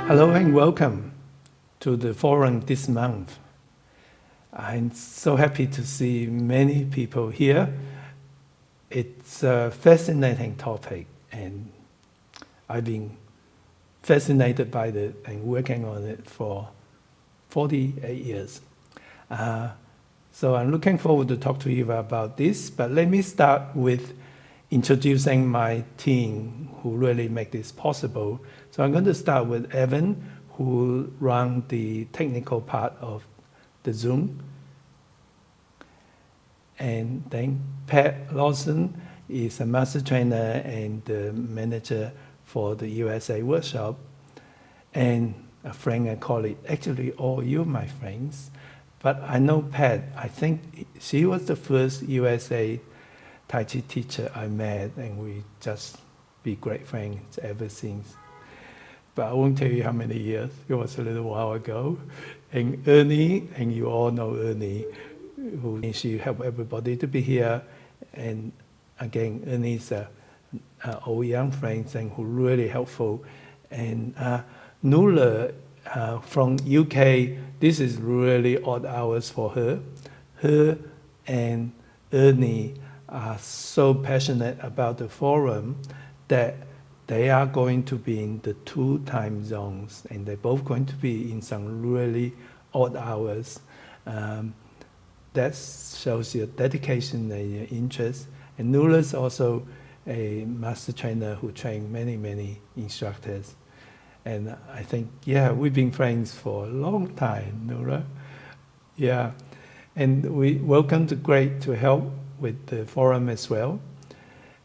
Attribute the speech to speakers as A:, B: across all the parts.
A: Hello and welcome to the forum this month. I'm so happy to see many people here. It's a fascinating topic, and I've been fascinated by it and working on it for 48 years. So I'm looking forward to talk to you about this, but let me start with introducing my team who really make this possible. So I'm going to start with Evan, who runs the technical part of the Zoom. And then Pat Lawson is a master trainer and the manager for the USA workshop. And a friend and colleague, actually all you my friends. But I know Pat, I think she was the first USA Tai Chi teacher I met, and we just be great friends ever since. But I won't tell you how many years, it was a little while ago. And Ernie, and you all know Ernie, she helped everybody to be here. And again, Ernie's old young friends and who really helpful. And Nuala from UK, this is really odd hours for her. Her and Ernie are so passionate about the forum that they are going to be in the 2 time zones, and they're both going to be in some really odd hours. That shows your dedication and your interest. And Nuala's also a master trainer who trained many, many instructors. And I think, yeah, we've been friends for a long time, Nuala. Yeah, and we welcome to Great to help with the forum as well.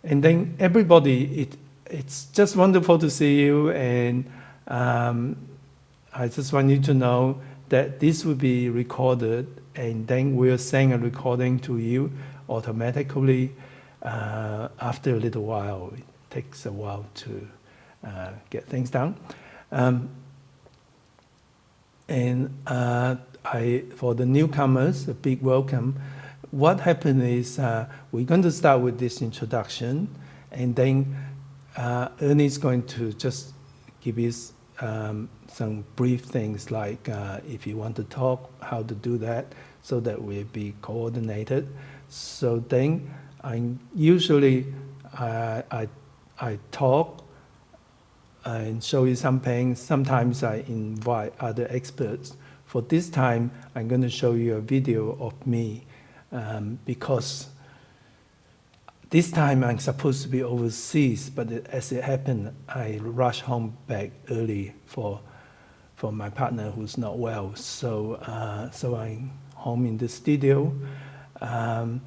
A: And then everybody, it's just wonderful to see you, and I just want you to know that this will be recorded, and then we'll send a recording to you automatically after a little while. It takes a while to get things done. For the newcomers, a big welcome. What happened is we're going to start with this introduction, and then Ernie's going to just give you some brief things like if you want to talk, how to do that, so that we'll be coordinated. So then I talk and show you something. Sometimes I invite other experts. For this time, I'm going to show you a video of me because this time I'm supposed to be overseas, but as it happened, I rushed home back early for my partner who's not well. So I'm home in the studio, but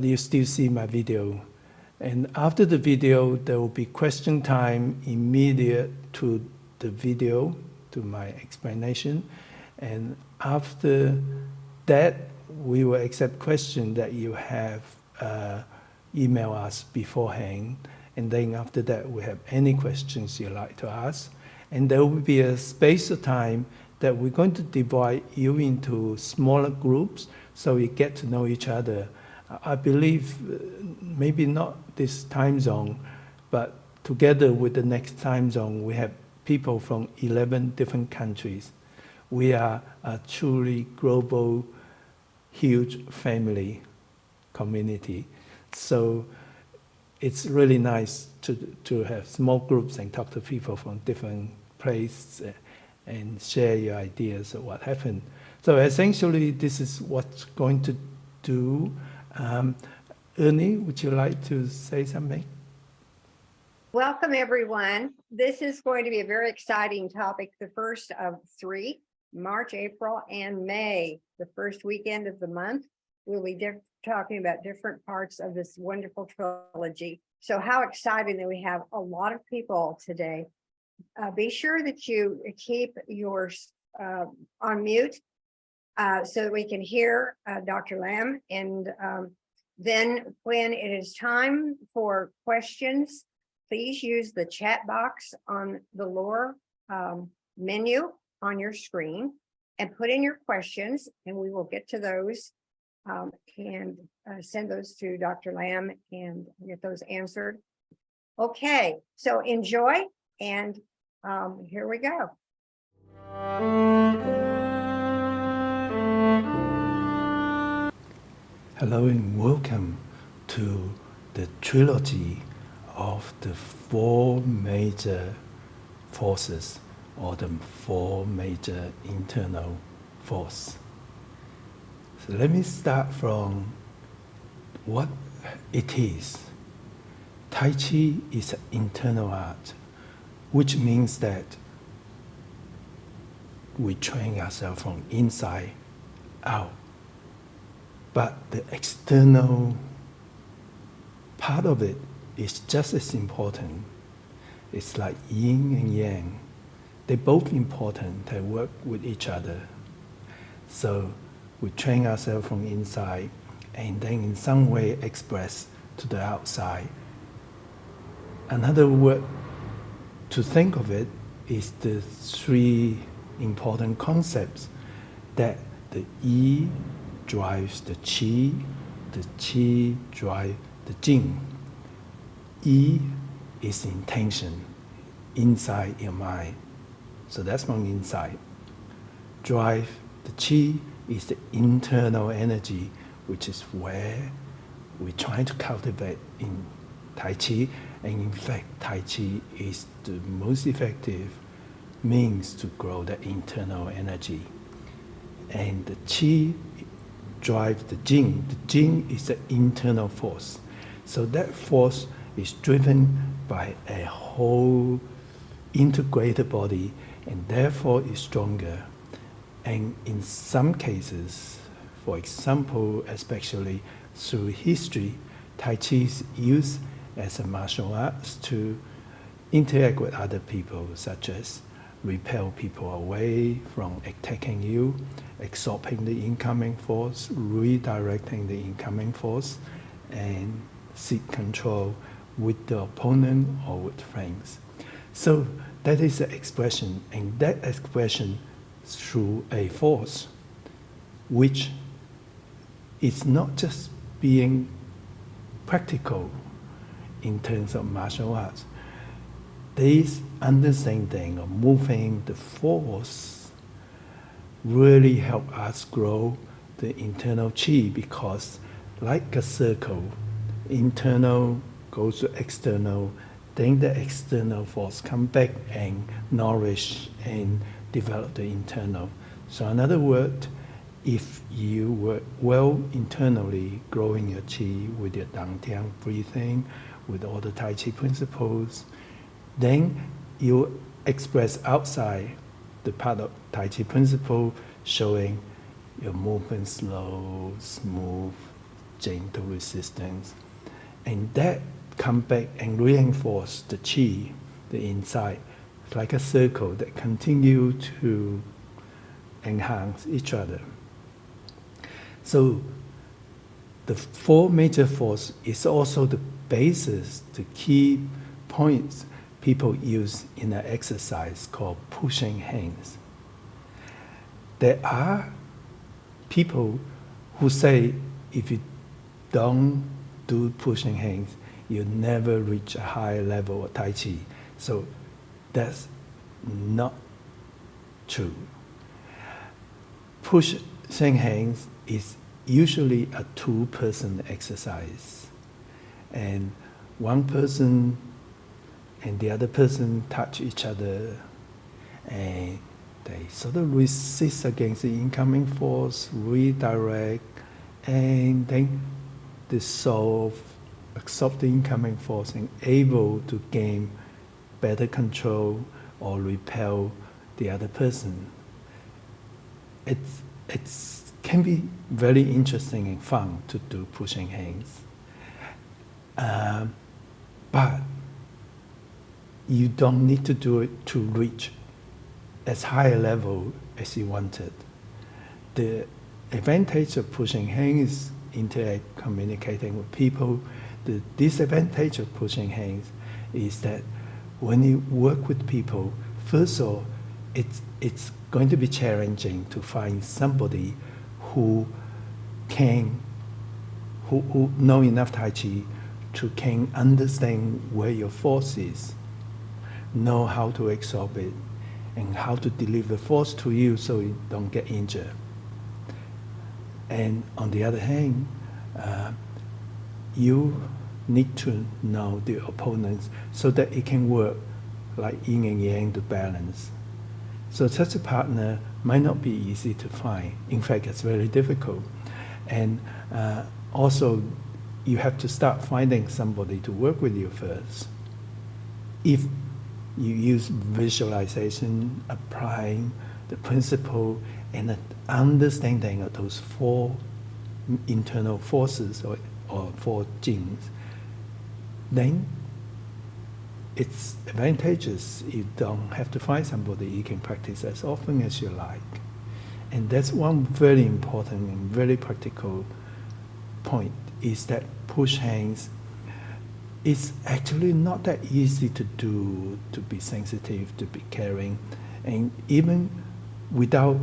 A: you still see my video. And after the video, there will be question time immediate to the video, to my explanation. And after that, we will accept questions that you have email us beforehand. And then after that, we have any questions you like to ask. And there will be a space of time that we're going to divide you into smaller groups so you get to know each other. I believe maybe not this time zone, but together with the next time zone, we have people from 11 different countries. We are a truly global, huge family community. So it's really nice to have small groups and talk to people from different places and share your ideas of what happened. So essentially, this is what's going to do. Ernie, would you like to say something?
B: Welcome, everyone. This is going to be a very exciting topic, the first of 3, March, April, and May, the first weekend of the month. We'll be talking about different parts of this wonderful trilogy. So how exciting that we have a lot of people today. Be sure that you keep yours on mute so that we can hear Dr. Lam. And then when it is time for questions, please use the chat box on the lower menu on your screen and put in your questions, and we will get to those and send those to Dr. Lam and get those answered. Okay, so enjoy, and Here we go.
A: Hello and welcome to the trilogy of the four major forces or the four major internal force. So let me start from what it is. Tai Chi is an internal art, which means that we train ourselves from inside out. But the external part of it is just as important. It's like yin and yang. They're both important. They work with each other. So we train ourselves from inside and then in some way express to the outside. Another word to think of it is the three important concepts that the Yi drives the Qi drives the Jing. Yi is intention, inside your mind. So that's from inside. Drive the Qi is the internal energy, which is where we try to cultivate in Tai Chi. And in fact, Tai Chi is the most effective means to grow the internal energy. And the Qi drives the Jing. The Jing is the internal force. So that force is driven by a whole integrated body and therefore is stronger. And in some cases, for example, especially through history, Tai Chi is used as a martial arts to interact with other people, such as repel people away from attacking you, absorbing the incoming force, redirecting the incoming force, and seek control with the opponent or with friends. So that is the expression, and that expression through a force, which is not just being practical in terms of martial arts. This understanding of moving the force really help us grow the internal chi, because like a circle, internal goes to external, then the external force come back and nourish and develop the internal. So in other words, if you work well internally, growing your chi with your dantian breathing, with all the Tai Chi principles, then you express outside the part of Tai Chi principle, showing your movement slow, smooth, gentle resistance. And that come back and reinforce the Qi, the inside. It's like a circle that continue to enhance each other. So the four major force is also the basis, the key points people use in an exercise called pushing hands. There are people who say if you don't do pushing hands, you never reach a high level of Tai Chi. So that's not true. Pushing hands is usually a two-person exercise. And one person and the other person touch each other, and they sort of resist against the incoming force, redirect, and then dissolve, absorb the incoming force, and able to gain better control or repel the other person. It can be very interesting and fun to do pushing hands. But you don't need to do it to reach as high a level as you wanted. The advantage of pushing hands is interact, communicating with people. The disadvantage of pushing hands is that when you work with people, first of all, it's going to be challenging to find somebody who know enough Tai Chi to can understand where your force is. know how to absorb it and how to deliver force to you so you don't get injured. And on the other hand, you need to know the opponents so that it can work like yin and yang to balance. So such a partner might not be easy to find. In fact, it's very difficult. And also, you have to start finding somebody to work with you first. If you use visualization, applying the principle and the understanding of those four internal forces or four genes, then it's advantageous. You don't have to find somebody. You can practice as often as you like. And that's one very important and very practical point, is that push hands is actually not that easy to do, to be sensitive, to be caring. And even without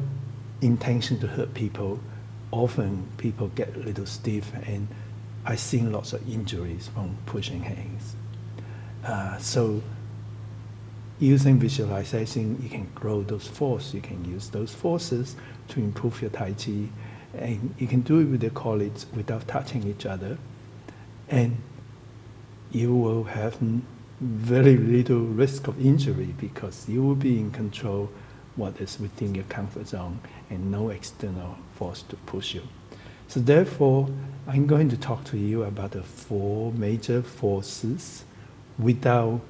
A: intention to hurt people, often people get a little stiff, and I've seen lots of injuries from pushing hands. So using visualization, you can grow those forces. You can use those forces to improve your Tai Chi. And you can do it with your colleagues without touching each other. And you will have very little risk of injury because you will be in control what is within your comfort zone and no external force to push you. So therefore, I'm going to talk to you about the four major forces without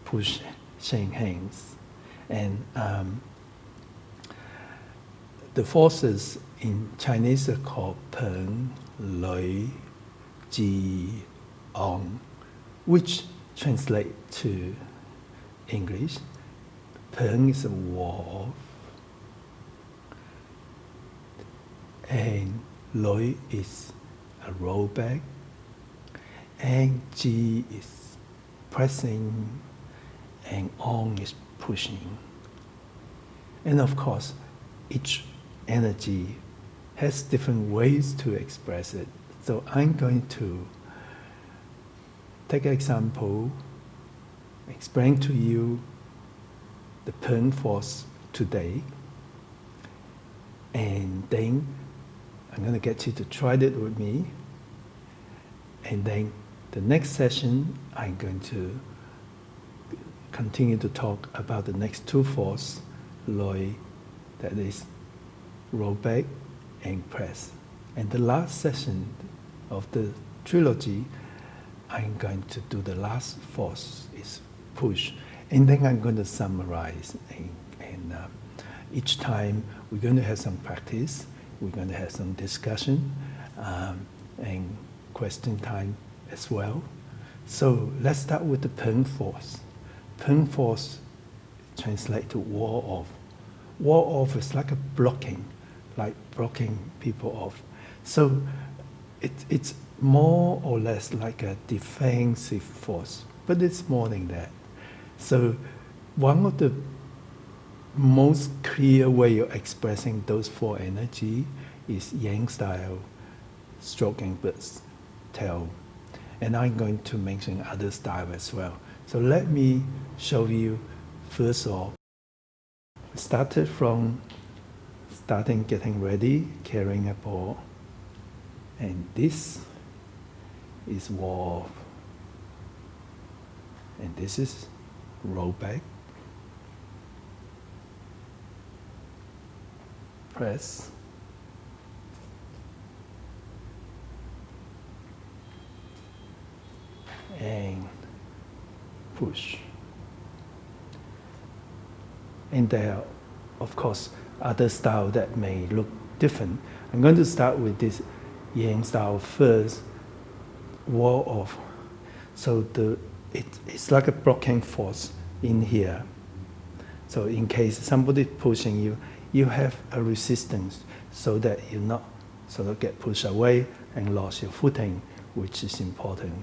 A: pushing hands. And the forces in Chinese are called Peng, Lui, Ji, Ong, which translate to English. Peng is a wolf, and Lui is a rollback, and Ji is pressing, and Ong is pushing. And of course, each energy has different ways to express it. So I'm going to take an example, explain to you the Peng force today, and then I'm going to get you to try it with me. And then the next session, I'm going to continue to talk about the next two forces, Lui, that is rollback and press. And the last session of the trilogy, I'm going to do the last force, is push. And then I'm going to summarize. And each time we're going to have some practice, we're going to have some discussion, and question time as well. So let's start with the Peng force. Peng force translates to wall off. Wall off is like a blocking people off. So it's more or less like a defensive force, but it's more than that. So one of the most clear way of expressing those four energy is Yang style, stroking bird's tail. And I'm going to mention other style as well. So let me show you first of all. Starting getting ready, carrying a ball. And this is wall. And this is rollback. Press. And push. And there are, of course, other styles that may look different. I'm going to start with this Yang style first, wall off. So it's like a blocking force in here. So in case somebody pushing you, you have a resistance so that you not sort of get pushed away and lost your footing, which is important.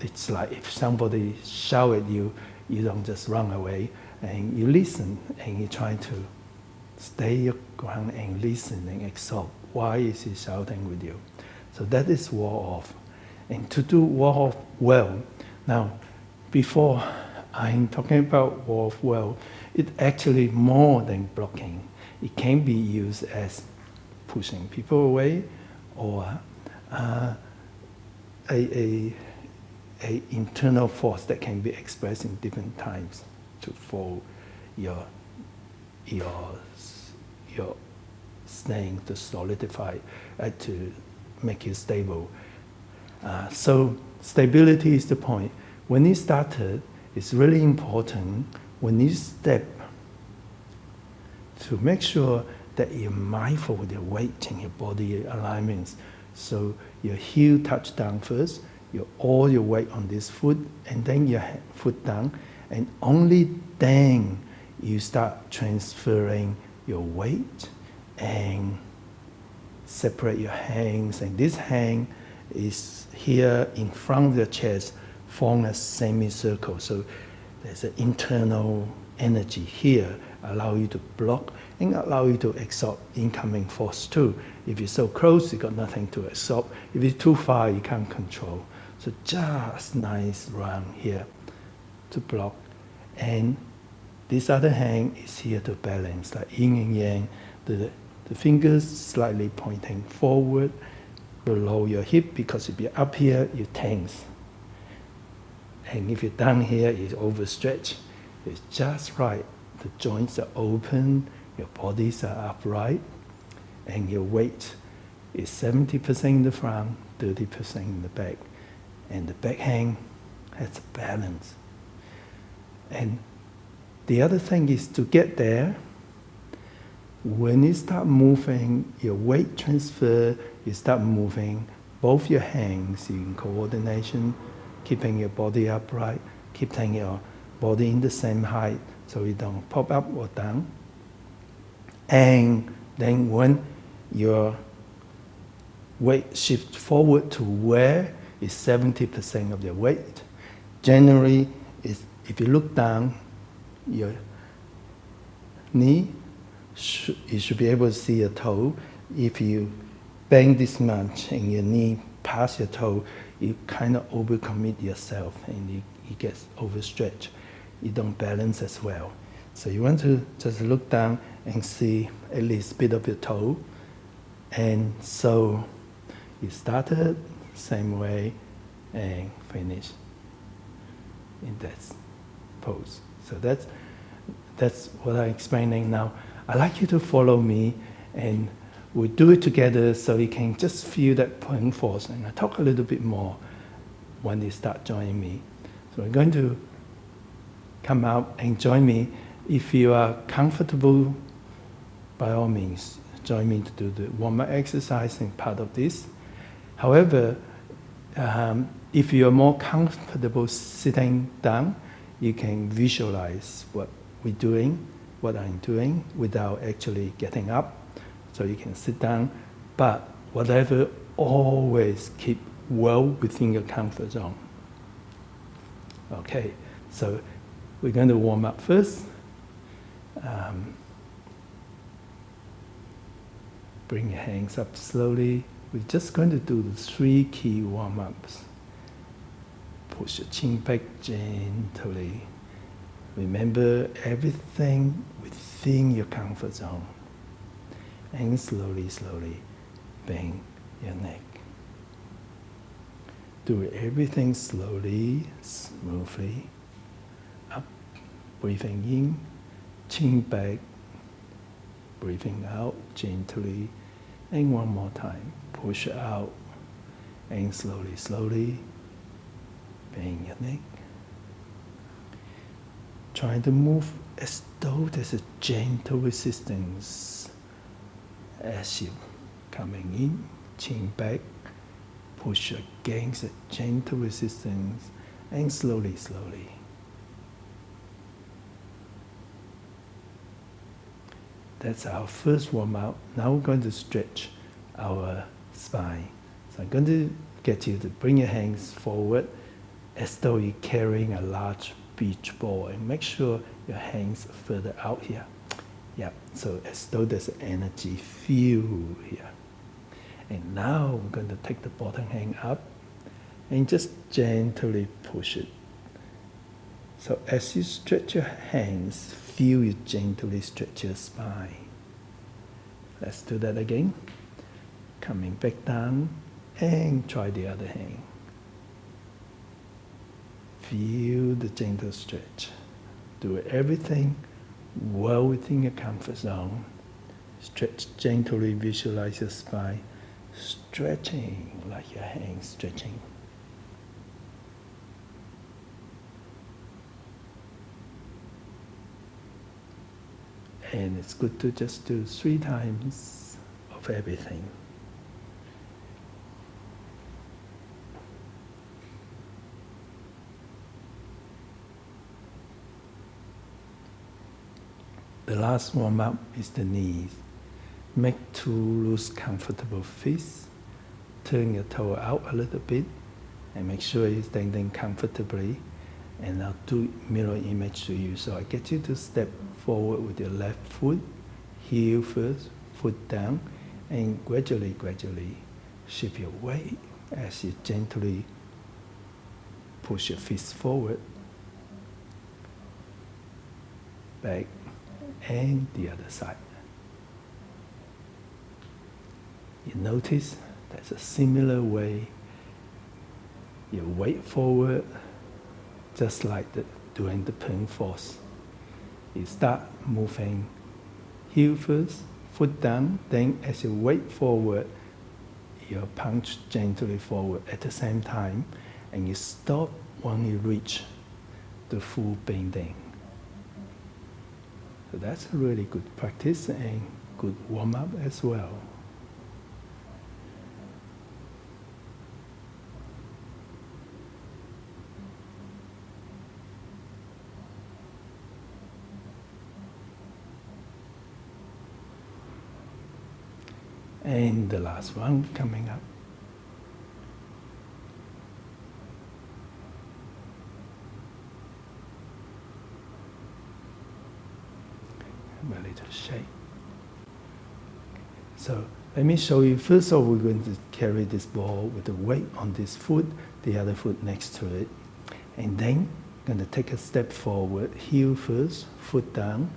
A: It's like if somebody shout at you, you don't just run away, and you listen, and you try to stay your ground and listen and absorb. Why is he shouting with you? So that is wall off. And to do wall off well, now, before I'm talking about wolf well. It's actually more than blocking. It can be used as pushing people away, or a internal force that can be expressed in different times to fold your snake, to solidify, to make you stable. So stability is the point. When you started, it's really important when you step to make sure that you're mindful with your weight and your body alignments. So your heel touch down first, all your weight on this foot, and then your foot down, and only then you start transferring your weight and separate your hands. And this hand is here in front of your chest, form a semicircle. So there's an internal energy here, allow you to block and allow you to absorb incoming force too. If you're so close, you got nothing to absorb. If it's too far, you can't control. So just nice round here to block. And this other hand is here to balance, like yin and yang. The fingers slightly pointing forward, below your hip, because if you're up here, you tense. And if you're down here, it's overstretched. It's just right. The joints are open, your bodies are upright, and your weight is 70% in the front, 30% in the back. And the back hand has balance. And the other thing is to get there, when you start moving, your weight transfer, you start moving both your hands in coordination, keeping your body upright, keeping your body in the same height so you don't pop up or down. And then when your weight shifts forward to where is 70% of your weight, generally, if you look down, your knee, you should be able to see your toe. If you bend this much and your knee past your toe, you kind of overcommit yourself and it gets overstretched. You don't balance as well. So you want to just look down and see at least a bit of your toe. And so you started same way and finish in that pose. So that's what I'm explaining now. I'd like you to follow me, and we'll do it together so you can just feel that Peng force. And I'll talk a little bit more when you start joining me. So we're going to come out and join me. If you are comfortable, by all means, join me to do the warm-up exercise and part of this. However, if you are more comfortable sitting down, you can visualize what we're doing, what I'm doing, without actually getting up. So you can sit down, but whatever, always keep well within your comfort zone. Okay, so we're going to warm up first. Bring your hands up slowly. We're just going to do the 3 key warm-ups. Push your chin back gently. Remember everything within your comfort zone. And slowly, slowly bend your neck. Do everything slowly, smoothly. Up, breathing in, chin back, breathing out gently. And one more time, push out, and slowly, slowly bend your neck. Trying to move as though there's a gentle resistance as you coming in, chin back, push against a gentle resistance, and slowly, slowly. That's our first warm-up. Now we're going to stretch our spine. So I'm going to get you to bring your hands forward as though you're carrying a large beach ball, and make sure your hands are further out here. Yeah, so as though there's an energy field here. And now we're going to take the bottom hand up and just gently push it So as you stretch your hands, feel you gently stretch your spine. Let's do that again. Coming back down and try the other hand. Feel the gentle stretch. Do everything well within your comfort zone. Stretch gently, visualize your spine stretching like your hands stretching. And it's good to just do 3 times of everything. The last warm-up is the knees. Make 2 loose, comfortable fists. Turn your toe out a little bit and make sure you're standing comfortably. And I'll do mirror image to you. So I get you to step forward with your left foot, heel first, foot down, and gradually shift your weight as you gently push your fist forward, back, and the other side. You notice there's a similar way. You weight forward, just like doing the Peng force. You start moving heel first, foot down, then as you weight forward, you punch gently forward at the same time, and you stop when you reach the full bending. So that's a really good practice and good warm-up as well. And the last one coming up. A little shake. So let me show you. First of all, we're going to carry this ball with the weight on this foot, the other foot next to it. And then going to take a step forward, heel first, foot down,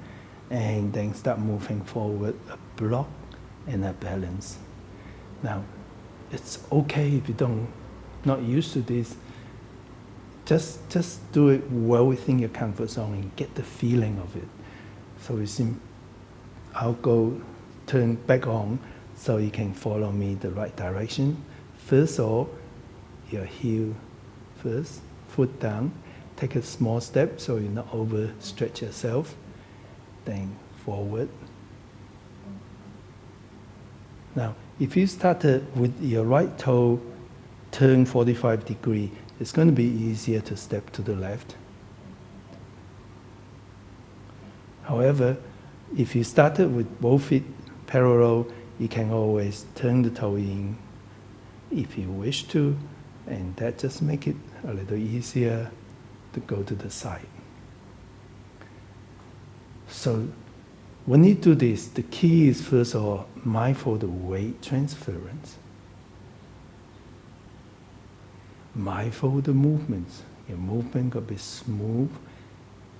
A: and then start moving forward, a block and a balance. Now, it's okay if you not used to this. Just do it well within your comfort zone and get the feeling of it. So you see, I'll go turn back on so you can follow me the right direction. First of all, your heel first, foot down. Take a small step so you not overstretch yourself. Then forward. Now, if you started with your right toe turn 45 degrees, it's going to be easier to step to the left. However, if you started with both feet parallel, you can always turn the toe in if you wish to, and that just makes it a little easier to go to the side. So when you do this, the key is first of all, mindful of the weight transference. Mindful of the movements. Your movement got to be smooth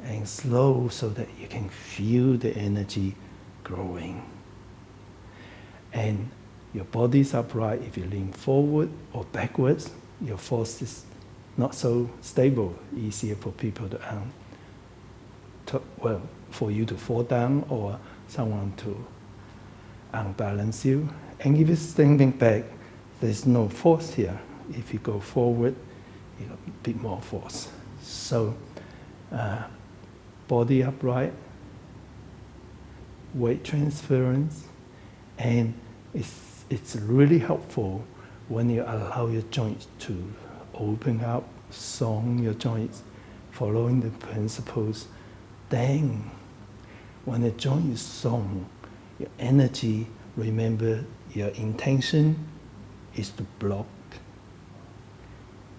A: and slow so that you can feel the energy growing. And your body's upright. If you lean forward or backwards, your force is not so stable, easier for people for you to fall down or someone to unbalance you. And if you're standing back, there's no force here. If you go forward, you got a bit more force. So, body upright, weight transference, and it's really helpful when you allow your joints to open up, song your joints, following the principles. Then, when the joint is song, your energy, remember your intention is to block.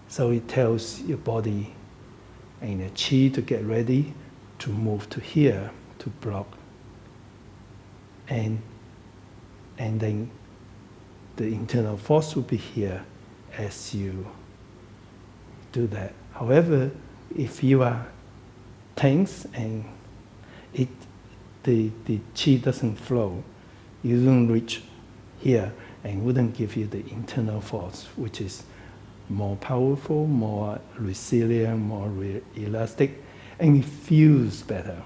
A: So it tells your body and your chi to get ready to move to here, to block. And then the internal force will be here as you do that. However, if you are tense and the chi doesn't flow. You don't reach here and wouldn't give you the internal force, which is more powerful, more resilient, more elastic, and it feels better.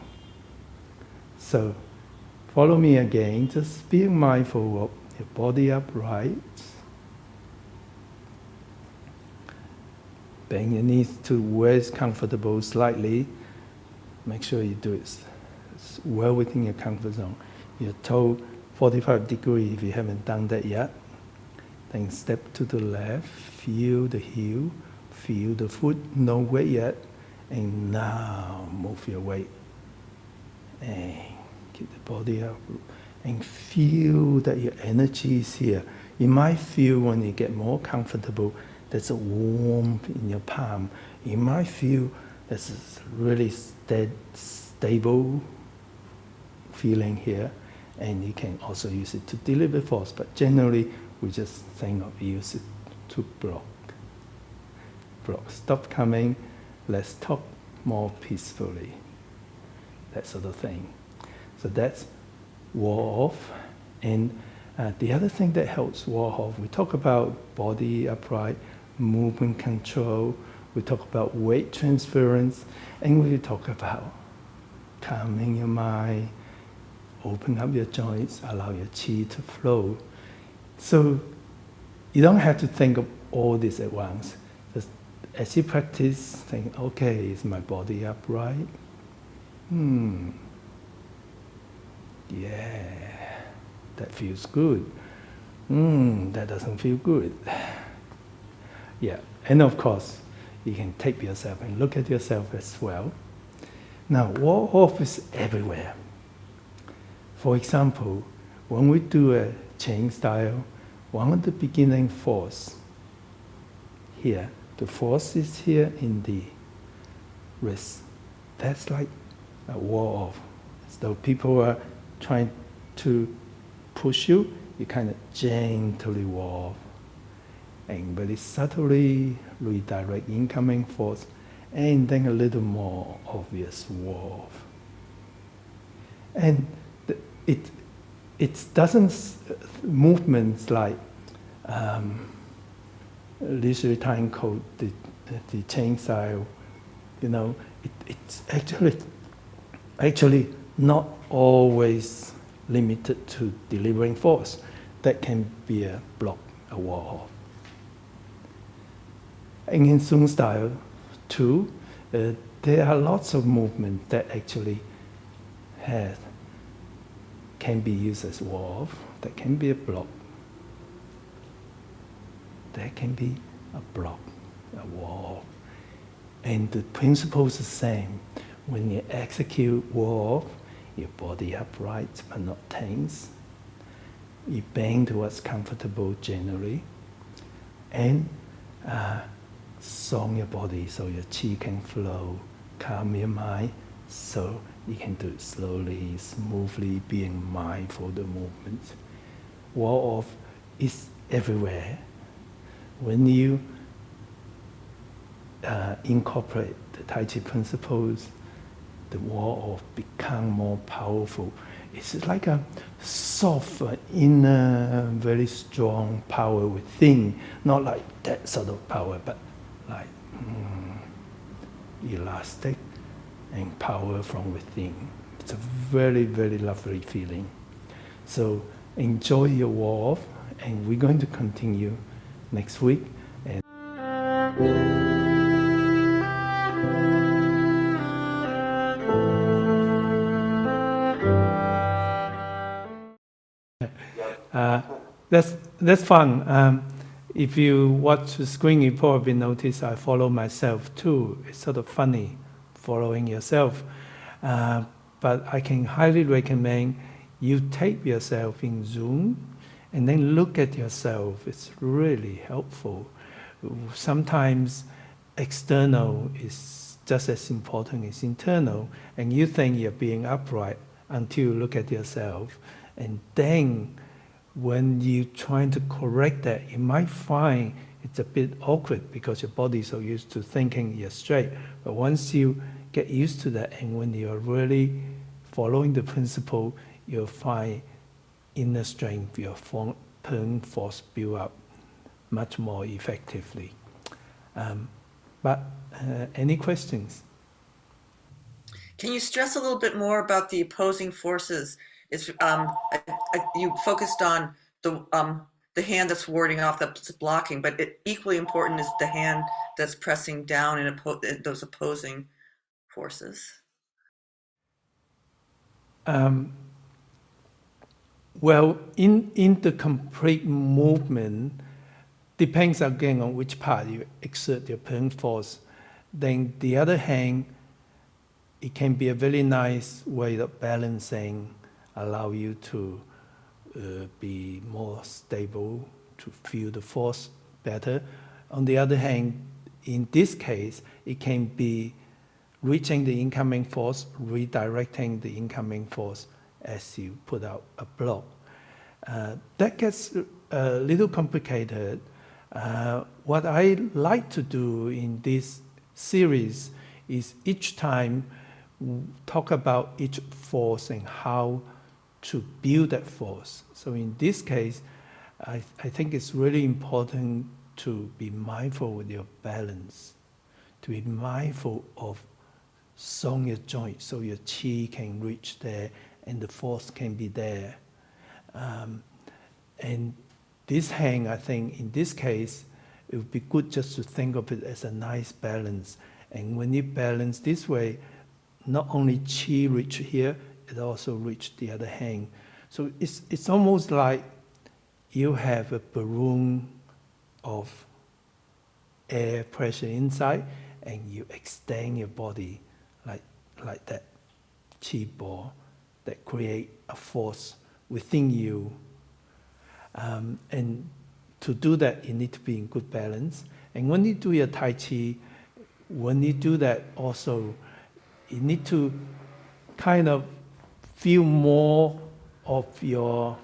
A: So follow me again, just being mindful of your body upright. Bend your knees to where it's comfortable slightly. Make sure you do it well within your comfort zone. Your toe 45 degrees if you haven't done that yet. Then step to the left, feel the heel, feel the foot, no weight yet. And now move your weight. And keep the body up. And feel that your energy is here. You might feel when you get more comfortable, there's a warmth in your palm. You might feel there's a really stable feeling here. And you can also use it to deliver force. But generally, we just think of use it to block. Block. Stop coming. Let's talk more peacefully. That sort of thing. So that's wall off. And the other thing that helps wall off, we talk about body upright, movement control, we talk about weight transference, and we talk about calming your mind, open up your joints, allow your chi to flow. So you don't have to think of all this at once. Just as you practice, think, okay, is my body upright? Yeah, that feels good. That doesn't feel good. Yeah, and of course, you can take yourself and look at yourself as well. Now, wall off is everywhere. For example, when we do a chain style, one of the beginning force here, the force is here in the wrist. That's like a wall off. As though people are trying to push you, you kind of gently wall off. And very subtly redirect incoming force, and then a little more obvious wall off. And it doesn't movements like leisurely time code, the chain style, you know, it's actually not always limited to delivering force. That can be a block, a wall off. And in Sung style too, there are lots of movements that actually can be used as wall off. That can be a block. That can be a block, a wall off. And the principle is the same. When you execute wall off, your body upright but not tense. You bend to what's comfortable generally. And song your body so your chi can flow, calm your mind so you can do it slowly, smoothly, being mindful of the movement. Wall off is everywhere. When you incorporate the Tai Chi principles, the wall off become more powerful. It's like a soft, inner, very strong power within, not like that sort of power, but like elastic and power from within. It's a very, very lovely feeling. So enjoy your wall off, and we're going to continue next week. That's fun. If you watch the screen, you probably notice I follow myself too. It's sort of funny following yourself. But I can highly recommend you tape yourself in Zoom and then look at yourself. It's really helpful. Sometimes external is just as important as internal, and you think you're being upright until you look at yourself. And then when you're trying to correct that, you might find it's a bit awkward because your body's so used to thinking you're straight. But once you get used to that, and when you're really following the principle, you'll find inner strength, your Peng force build up much more effectively. But any questions?
C: Can you stress a little bit more about the opposing forces? It's you focused on the hand that's warding off, that's blocking, but equally important is the hand that's pressing down in those opposing forces.
A: Well, in the complete movement, depends again on which part you exert your Peng force. Then the other hand, it can be a very nice way of balancing, allow you to be more stable, to feel the force better. On the other hand, in this case, it can be reaching the incoming force, redirecting the incoming force as you put out a block. That gets a little complicated. What I like to do in this series is each time talk about each force and how to build that force. So in this case, I think it's really important to be mindful with your balance, to be mindful of song your joint so your chi can reach there and the force can be there. And this hand, I think, in this case, it would be good just to think of it as a nice balance. And when you balance this way, not only chi reach here, it also reach the other hand. So it's almost like you have a balloon of air pressure inside, and you extend your body like that chi ball that create a force within you. And to do that, you need to be in good balance. And when you do your Tai Chi, when you do that also, you need to kind of feel more of your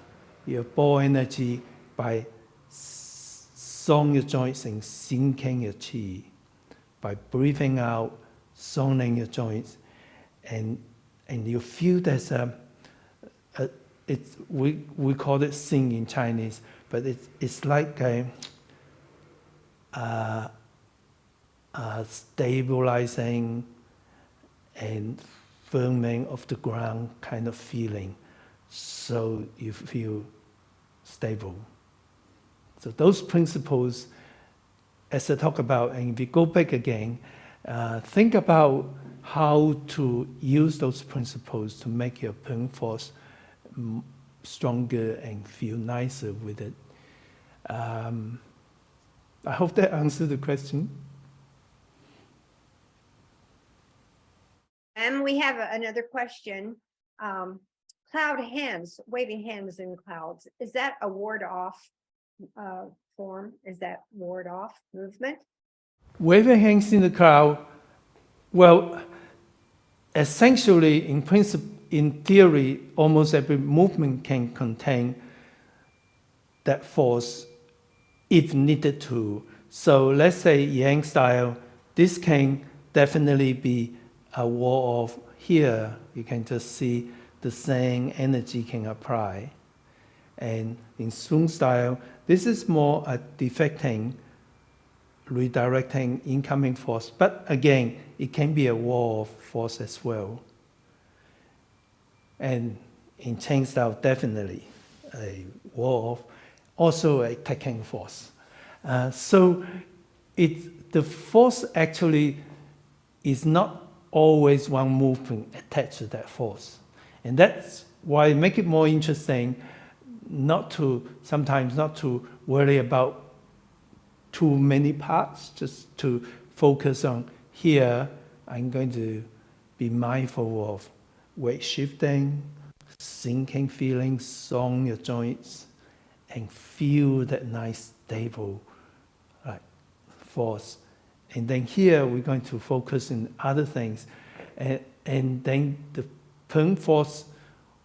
A: ball energy by song your joints and sinking your chi, by breathing out, songing your joints, and you feel there's we call it sing in Chinese, but it's like a stabilizing and firming of the ground kind of feeling, so you feel stable. So those principles, as I talk about, and if you go back again, think about how to use those principles to make your Peng force stronger and feel nicer with it. I hope that answered the question.
B: And we have another question. Cloud hands, waving hands in clouds. Is that a ward off form? Is that ward off movement?
A: Waving hands in the cloud, well, essentially, in principle, in theory, almost every movement can contain that force if needed to. So let's say Yang style, this can definitely be a wall off here. You can just see the same energy can apply. And in Sun style, this is more a deflecting, redirecting incoming force. But again, it can be a wall of force as well. And in Cheng style, definitely a wall of, also a taking force. So the force actually is not always one movement attached to that force. And that's why make it more interesting sometimes not to worry about too many parts, just to focus on here. I'm going to be mindful of weight shifting, sinking feeling, song your joints, and feel that nice stable force. And then here we're going to focus on other things. And then the Peng force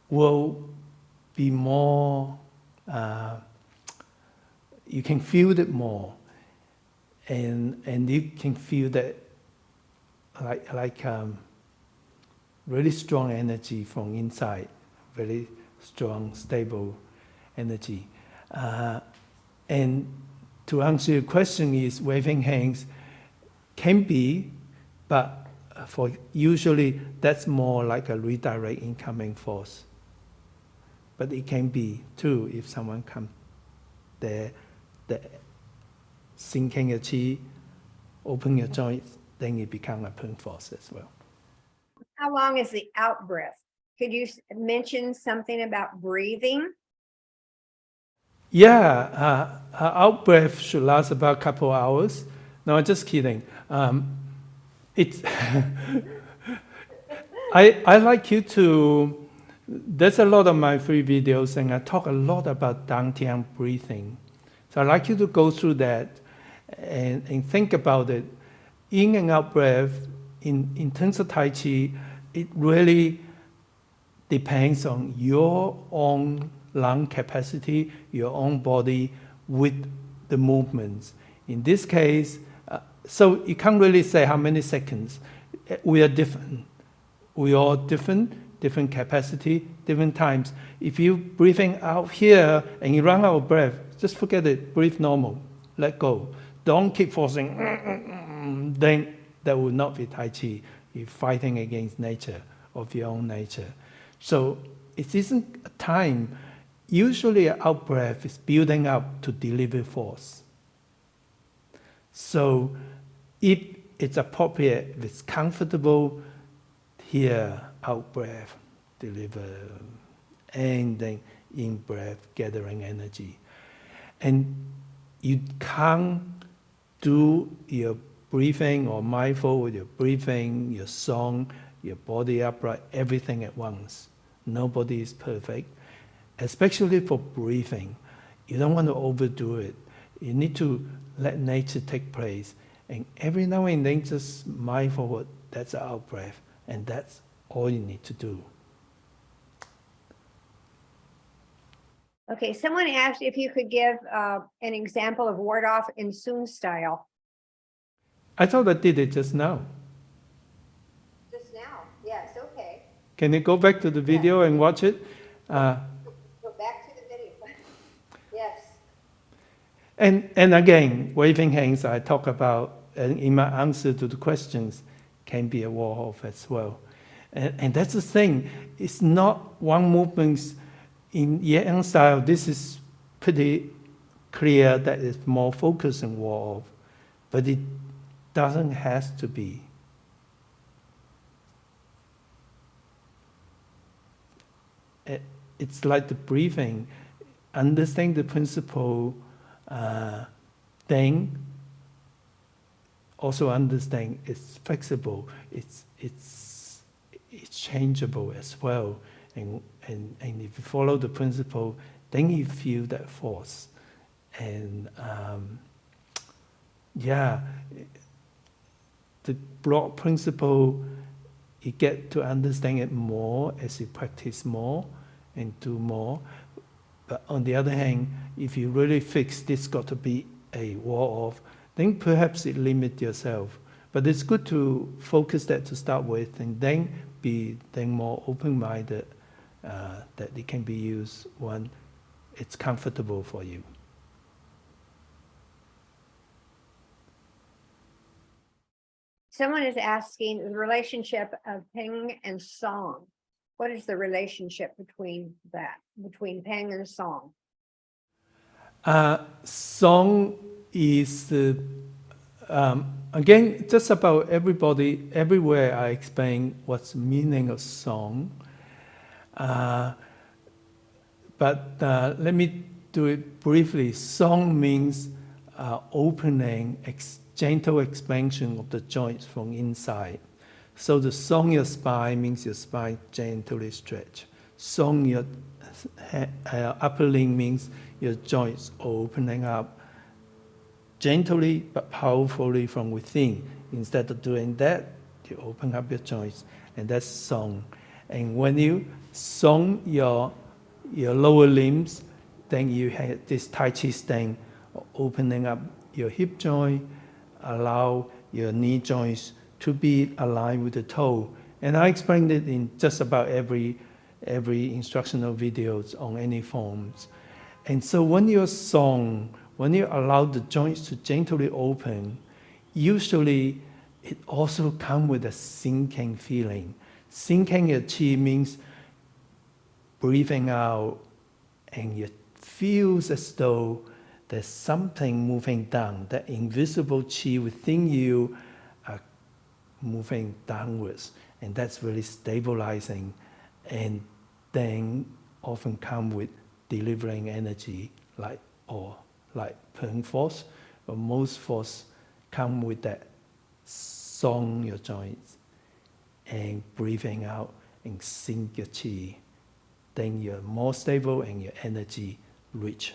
A: will be more, you can feel it more. And you can feel that really strong energy from inside, very strong, stable energy. And to answer your question is waving hands can be, but for usually that's more like a redirect incoming force. But it can be too if someone comes there, the sinking your chi, open your joints, then it becomes a Peng force as well.
B: How long is the out breath? Could you mention something about breathing?
A: Yeah, out breath should last about a couple hours. No, I'm just kidding. It's I like you to, there's a lot of my free videos and I talk a lot about Dantian breathing. So I'd like you to go through that and think about it. In and out breath, in terms of Tai Chi, it really depends on your own lung capacity, your own body with the movements. In this case, so you can't really say how many seconds. We are different. We are different capacity, different times. If you breathing out here and you run out of breath, just forget it, breathe normal, let go. Don't keep forcing, then that will not be Tai Chi. You're fighting against nature, of your own nature. So it isn't a time. Usually an out breath is building up to deliver force. So if it's appropriate, if it's comfortable, here, out breath, deliver, and then in breath, gathering energy. And you can't do your breathing or mindful with your breathing, your song, your body upright, everything at once. Nobody is perfect, especially for breathing. You don't want to overdo it. You need to let nature take place. And every now and then just mindful, that's an out breath. And that's all you need to do.
B: Okay, someone asked if you could give an example of ward off in Sun style.
A: I thought I did it just now.
B: Just now, yes, okay.
A: Can you go back to the video and watch it?
B: Go back to the video. Yes.
A: And again, waving hands I talk about in my answer to the questions can be a ward off as well. And that's the thing. It's not one movement in Yang style. This is pretty clear that it's more focused on ward off, but it doesn't have to be. It's like the breathing. Understand the principle, then also understand it's flexible. It's changeable as well. And if you follow the principle, then you feel that force. And the broad principle, you get to understand it more as you practice more and do more. But on the other hand, if you really fix this got to be a wall off, then perhaps it limits yourself. But it's good to focus that to start with and then be more open-minded that it can be used when it's comfortable for you.
B: Someone is asking the relationship of Peng and song. What is the relationship between Peng and song?
A: Song is, again, just about everybody, everywhere I explain what's the meaning of song. But let me do it briefly. Song means opening, gentle expansion of the joints from inside. So the song your spine means your spine gently stretch. Song your upper limb means your joints opening up gently but powerfully from within. Instead of doing that, you open up your joints, and that's song. And when you song your lower limbs, then you have this Tai Chi stand, opening up your hip joint, allow your knee joints to be aligned with the toe, And I explained it in just about every instructional videos on any forms. And so when you allow the joints to gently open, usually it also comes with a sinking feeling. Sinking your chi means breathing out, and you feel as though there's something moving down, that invisible chi within you are moving downwards, and that's really stabilizing, and then often come with delivering energy like Peng force, or most force come with that song your joints and breathing out and sink your chi. Then you're more stable and your energy reach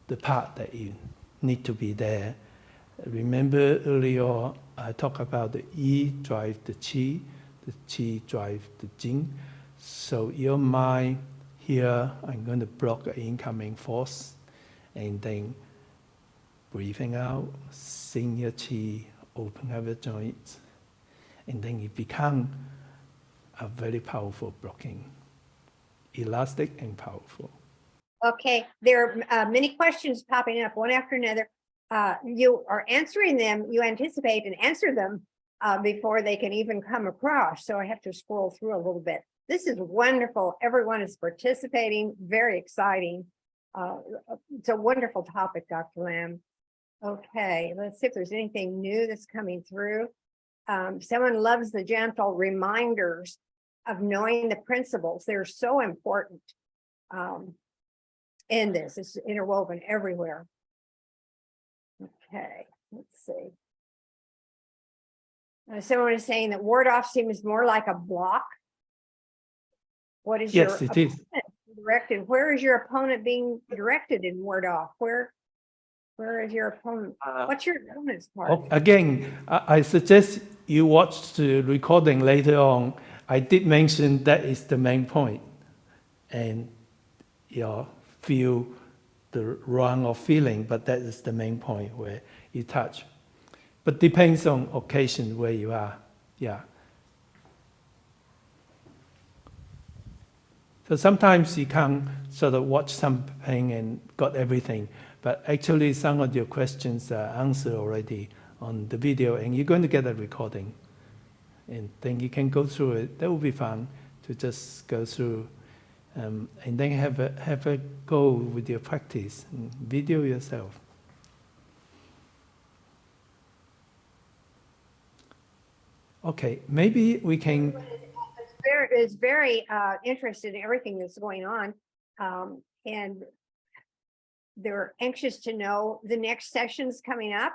A: the part that you need to be there. Remember earlier I talked about the Yi drive the Qi drive the Jing. So your mind here, I'm going to block the incoming force, and then breathing out, sink your Qi, open up your joints, and then it becomes a very powerful blocking, elastic and powerful.
B: Okay, there are many questions popping up one after another. You are answering them, you anticipate and answer them before they can even come across. So I have to scroll through a little bit. This is wonderful. Everyone is participating, very exciting. It's a wonderful topic, Dr. Lam. Okay, let's see if there's anything new that's coming through. Someone loves the gentle reminders of knowing the principles. They're so important. In this, it's interwoven everywhere. Okay, let's see. Someone is saying that ward off seems more like a block. What is
A: yes,
B: your
A: it is
B: directed? Where is your opponent being directed in ward off? Where is your opponent? What's your opponent's part?
A: Again, I suggest you watch the recording later on. I did mention that is the main point, and feel the wrong of feeling, but that is the main point where you touch. But depends on occasion where you are. Yeah. So sometimes you can't sort of watch something and got everything, but actually some of your questions are answered already on the video, and you're going to get a recording, and then you can go through it. That will be fun to just go through. And then have a go with your practice and video yourself. Okay, maybe we can.
B: Is very interested in everything that's going on, and they're anxious to know the next sessions coming up.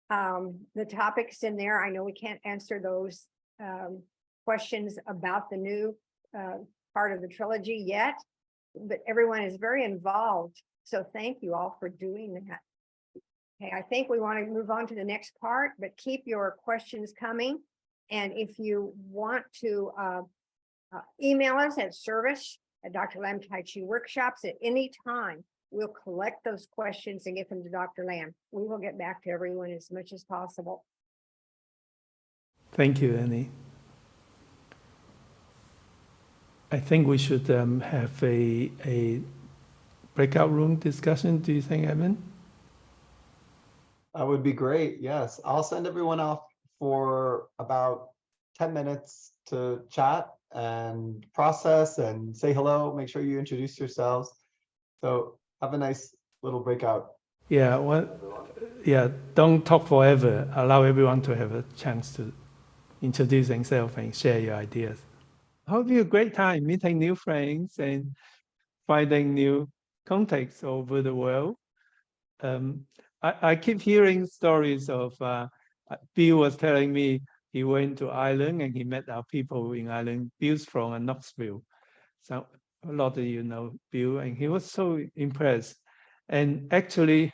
B: The topics in there. I know we can't answer those questions about the new part of the trilogy yet, but everyone is very involved. So thank you all for doing that. Okay, I think we want to move on to the next part, but keep your questions coming. And if you want to email us at service@Dr. Lam Tai Chi Workshops at any time, we'll collect those questions and get them to Dr. Lam. We will get back to everyone as much as possible.
A: Thank you, Annie. I think we should have a breakout room discussion. Do you think, Evan?
D: That would be great. Yes, I'll send everyone off for about 10 minutes to chat and process and say hello. Make sure you introduce yourselves. So have a nice little breakout.
A: Yeah, well, yeah, don't talk forever. Allow everyone to have a chance to introduce themselves and share your ideas. Hope you have a great time meeting new friends and finding new contacts over the world. I keep hearing stories of Bill was telling me he went to Ireland and he met our people in Ireland. Bill's from Knoxville. So a lot of you know Bill, and he was so impressed. And actually,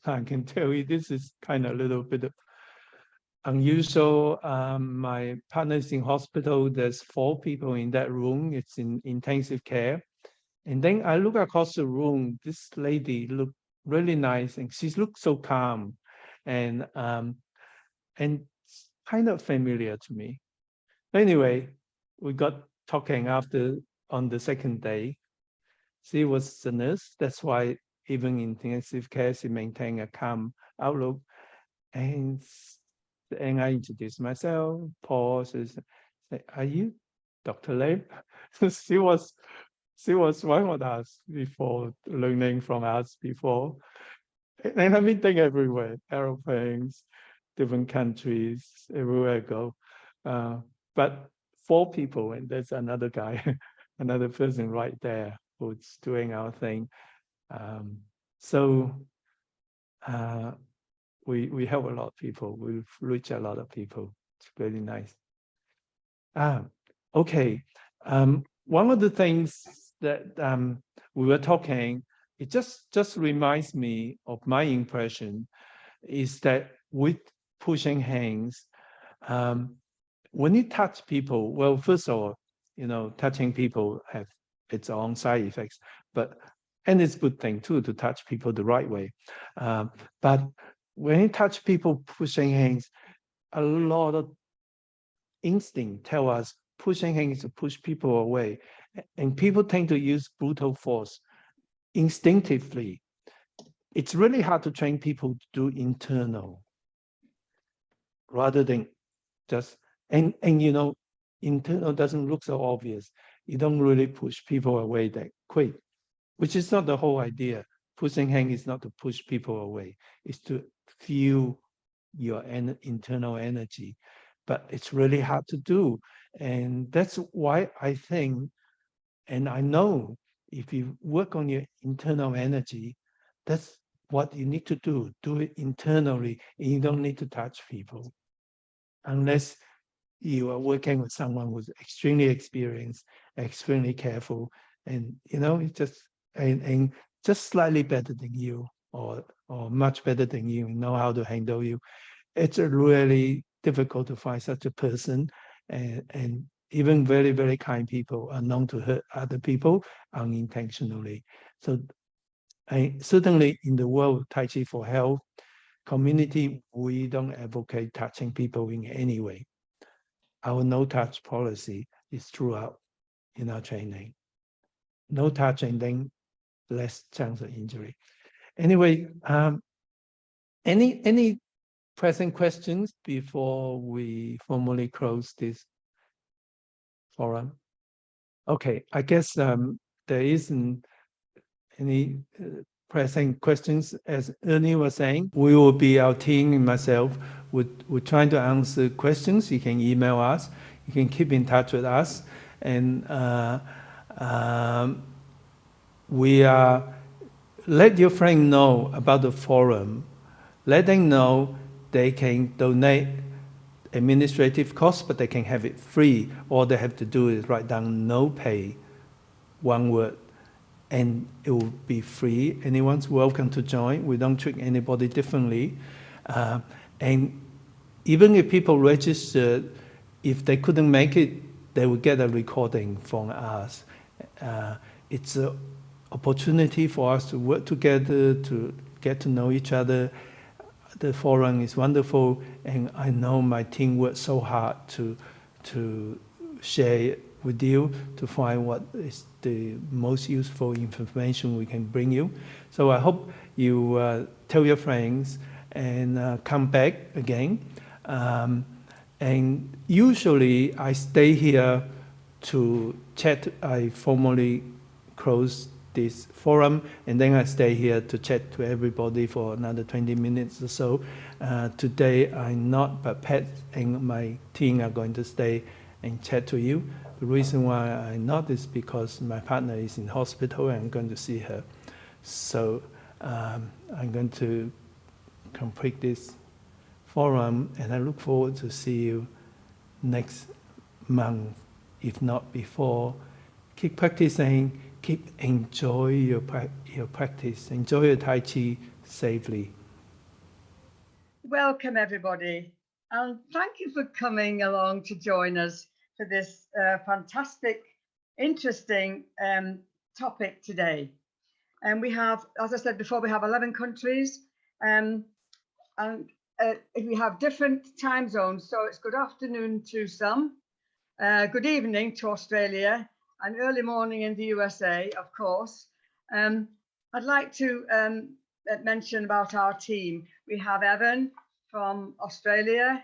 A: I can tell you this is kind of a little bit unusual. My partner's in hospital. There's 4 people in that room. It's in intensive care. And then I look across the room. This lady looked really nice, and she looked so calm, and kind of familiar to me. Anyway, we got talking after on the second day. She was a nurse. That's why even in intensive care, she maintained a calm outlook. And I introduced myself. Paul says, "Are you Dr. Lam?" she was one of us before, learning from us before. And I've been thinking everywhere, aeroplanes, different countries, everywhere I go. But 4 people, and there's another guy, another person right there who's doing our thing. So we help a lot of people. We've reached a lot of people. It's really nice. Okay. One of the things that we were talking, it just reminds me of my impression is that with pushing hands, when you touch people, well, first of all, touching people have its own side effects, and it's a good thing too to touch people the right way. But when you touch people pushing hands, a lot of instinct tell us pushing hands to push people away, and people tend to use brutal force instinctively. It's really hard to train people to do internal rather than just and internal doesn't look so obvious. You don't really push people away that quick, which is not the whole idea. Pushing hand is not to push people away, it's to fuel your internal energy. But it's really hard to do. And that's why I think, and I know, if you work on your internal energy, that's what you need to do. Do it internally, and you don't need to touch people. Unless you are working with someone who's extremely experienced, extremely careful, and it's just slightly better than you, or much better than you, know how to handle you. It's really difficult to find such a person, and even very, very kind people are known to hurt other people unintentionally. So certainly in the world of Tai Chi for Health community, we don't advocate touching people in any way. Our no-touch policy is throughout in our training. No touching, then less chance of injury. Anyway, any present questions before we formally close this forum? Okay, I guess there isn't any pressing questions. As Ernie was saying, we will be, our team and myself, we're trying to answer questions. You can email us. You can keep in touch with us. And we are, let your friend know about the forum. Let them know they can donate administrative costs, but they can have it free. All they have to do is write down no pay, one word, and it will be free. Anyone's welcome to join. We don't treat anybody differently. And even if people registered, if they couldn't make it, they will get a recording from us. It's an opportunity for us to work together, to get to know each other. The forum is wonderful, and I know my team worked so hard to share with you, to find what is the most useful information we can bring you. So I hope you tell your friends and come back again. And usually I stay here to chat. I formally close this forum, and then I stay here to chat to everybody for another 20 minutes or so. Today I'm not, but Pat and my team are going to stay and chat to you. The reason why I'm not is because my partner is in hospital and I'm going to see her. So I'm going to complete this forum, and I look forward to see you next month, if not before. Keep practicing, keep enjoy your practice, enjoy your Tai Chi safely.
E: Welcome everybody, and thank you for coming along to join us for this fantastic, interesting topic today. And we have, as I said before, we have 11 countries, and we have different time zones. So it's good afternoon to some, Good evening to Australia and early morning in the USA, of course. I'd like to mention about our team. We have Evan from Australia,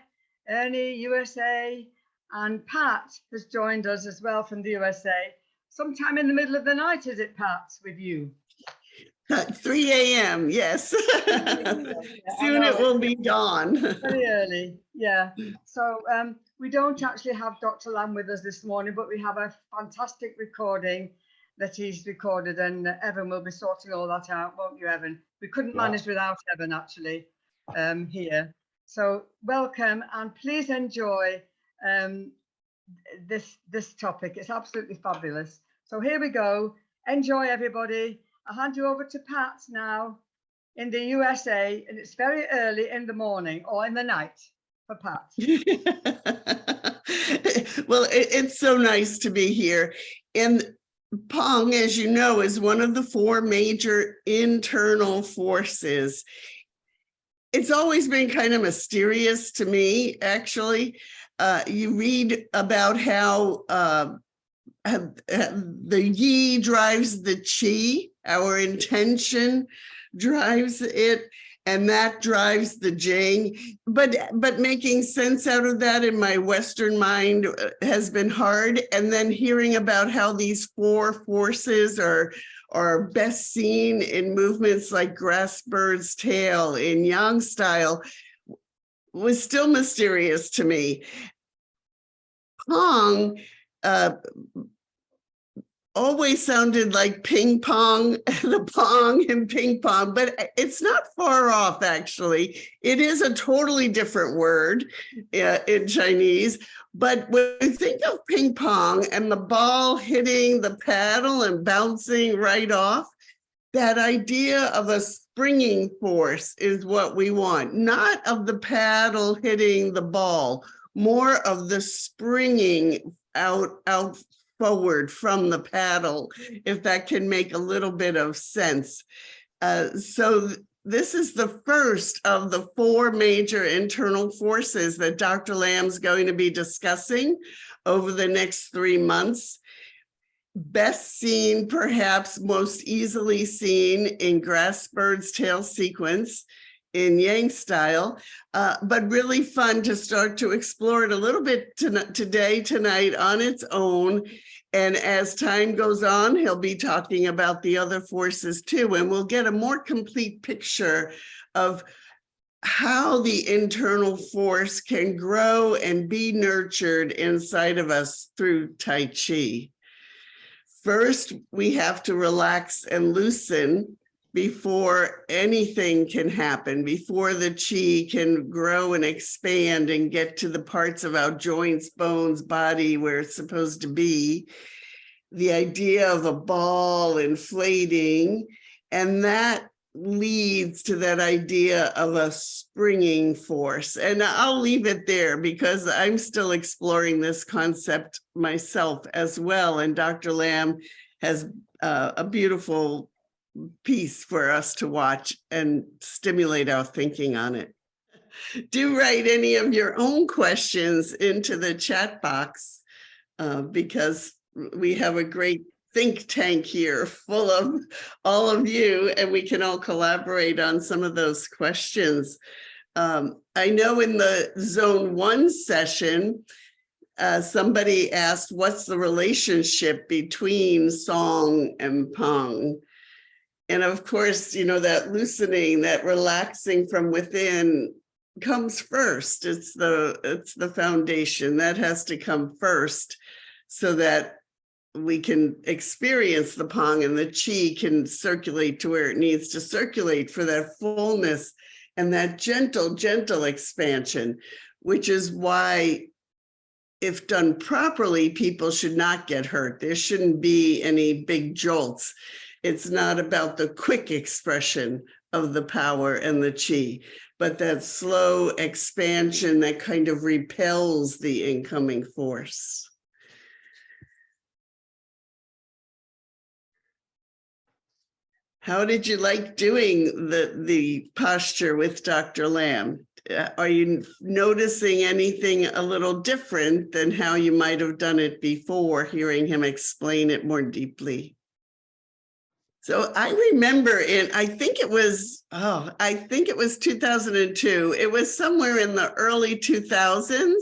E: Ernie, USA, and Pat has joined us as well from the USA. Sometime in the middle of the night, is it, Pat, with you?
F: 3 a.m. Yes. Soon it will be dawn.
E: Very early, yeah. So we don't actually have Dr. Lamb with us this morning, but we have a fantastic recording that he's recorded, and Evan will be sorting all that out, won't you, Evan? We couldn't manage without Evan actually here. So welcome, and please enjoy this topic. It's absolutely fabulous. So here we go. Enjoy, everybody. I'll hand you over to Pat now in the USA, and it's very early in the morning or in the night for Pat.
F: Well, it's so nice to be here. And Peng, as you know, is one of the 4 major internal forces. It's always been kind of mysterious to me, actually. You read about how the yi drives the chi, our intention drives it, and that drives the jing. But making sense out of that in my Western mind has been hard. And then hearing about how these 4 forces are best seen in movements like grass bird's tail in yang style was still mysterious to me. Peng always sounded like ping pong, the pong and ping pong, but it's not far off, actually. It is a totally different word in Chinese. But when you think of ping pong and the ball hitting the paddle and bouncing right off, that idea of a springing force is what we want, not of the paddle hitting the ball, more of the springing out forward from the paddle, if that can make a little bit of sense. So this is the first of the 4 major internal forces that Dr. Lamb's going to be discussing over the next 3 months. Best seen, perhaps most easily seen in grass bird's tail sequence in yang style, but really fun to start to explore it a little bit tonight on its own. And as time goes on, he'll be talking about the other forces too, and we'll get a more complete picture of how the internal force can grow and be nurtured inside of us through Tai Chi. First, we have to relax and loosen before anything can happen, before the chi can grow and expand and get to the parts of our joints, bones, body where it's supposed to be. The idea of a ball inflating, and that leads to that idea of a springing force. And I'll leave it there because I'm still exploring this concept myself as well. And Dr. Lamb has a beautiful piece for us to watch and stimulate our thinking on it. Do write any of your own questions into the chat box because we have a great think tank here full of all of you, and we can all collaborate on some of those questions. I know in the Zone 1 session, somebody asked, what's the relationship between song and Peng? And of course, you know, that loosening, that relaxing from within comes first. It's the foundation that has to come first so that we can experience the Peng and the chi can circulate to where it needs to circulate for that fullness and that gentle expansion, which is why, if done properly, people should not get hurt. There shouldn't be any big jolts. It's not about the quick expression of the power and the chi, but that slow expansion that kind of repels the incoming force. How did you like doing the posture with Dr. Lamb? Are you noticing anything a little different than how you might have done it before, hearing him explain it more deeply? So I remember I think it was 2002. It was somewhere in the early 2000s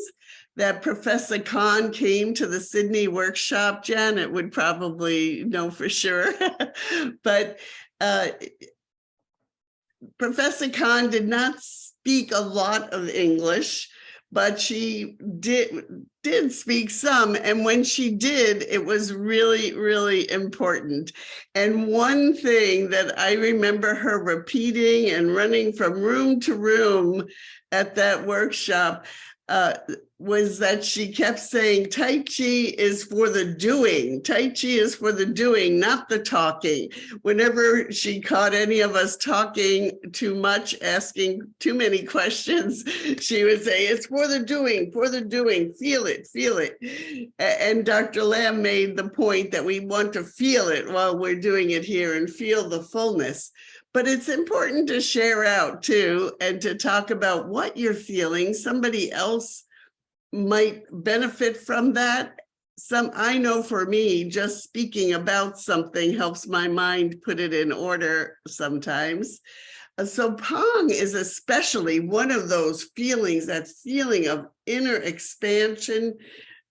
F: that Professor Khan came to the Sydney workshop. Janet would probably know for sure, but Professor Khan did not speak a lot of English, but she did speak some. And when she did, it was really, really important. And one thing that I remember her repeating and running from room to room at that workshop was that she kept saying, Tai Chi is for the doing. Tai Chi is for the doing, not the talking. Whenever she caught any of us talking too much, asking too many questions, she would say, it's for the doing, feel it, feel it. And Dr. Lamb made the point that we want to feel it while we're doing it here and feel the fullness. But it's important to share out too, and to talk about what you're feeling. Somebody else might benefit from that. I know for me, just speaking about something helps my mind put it in order sometimes. So Peng is especially one of those feelings, that feeling of inner expansion,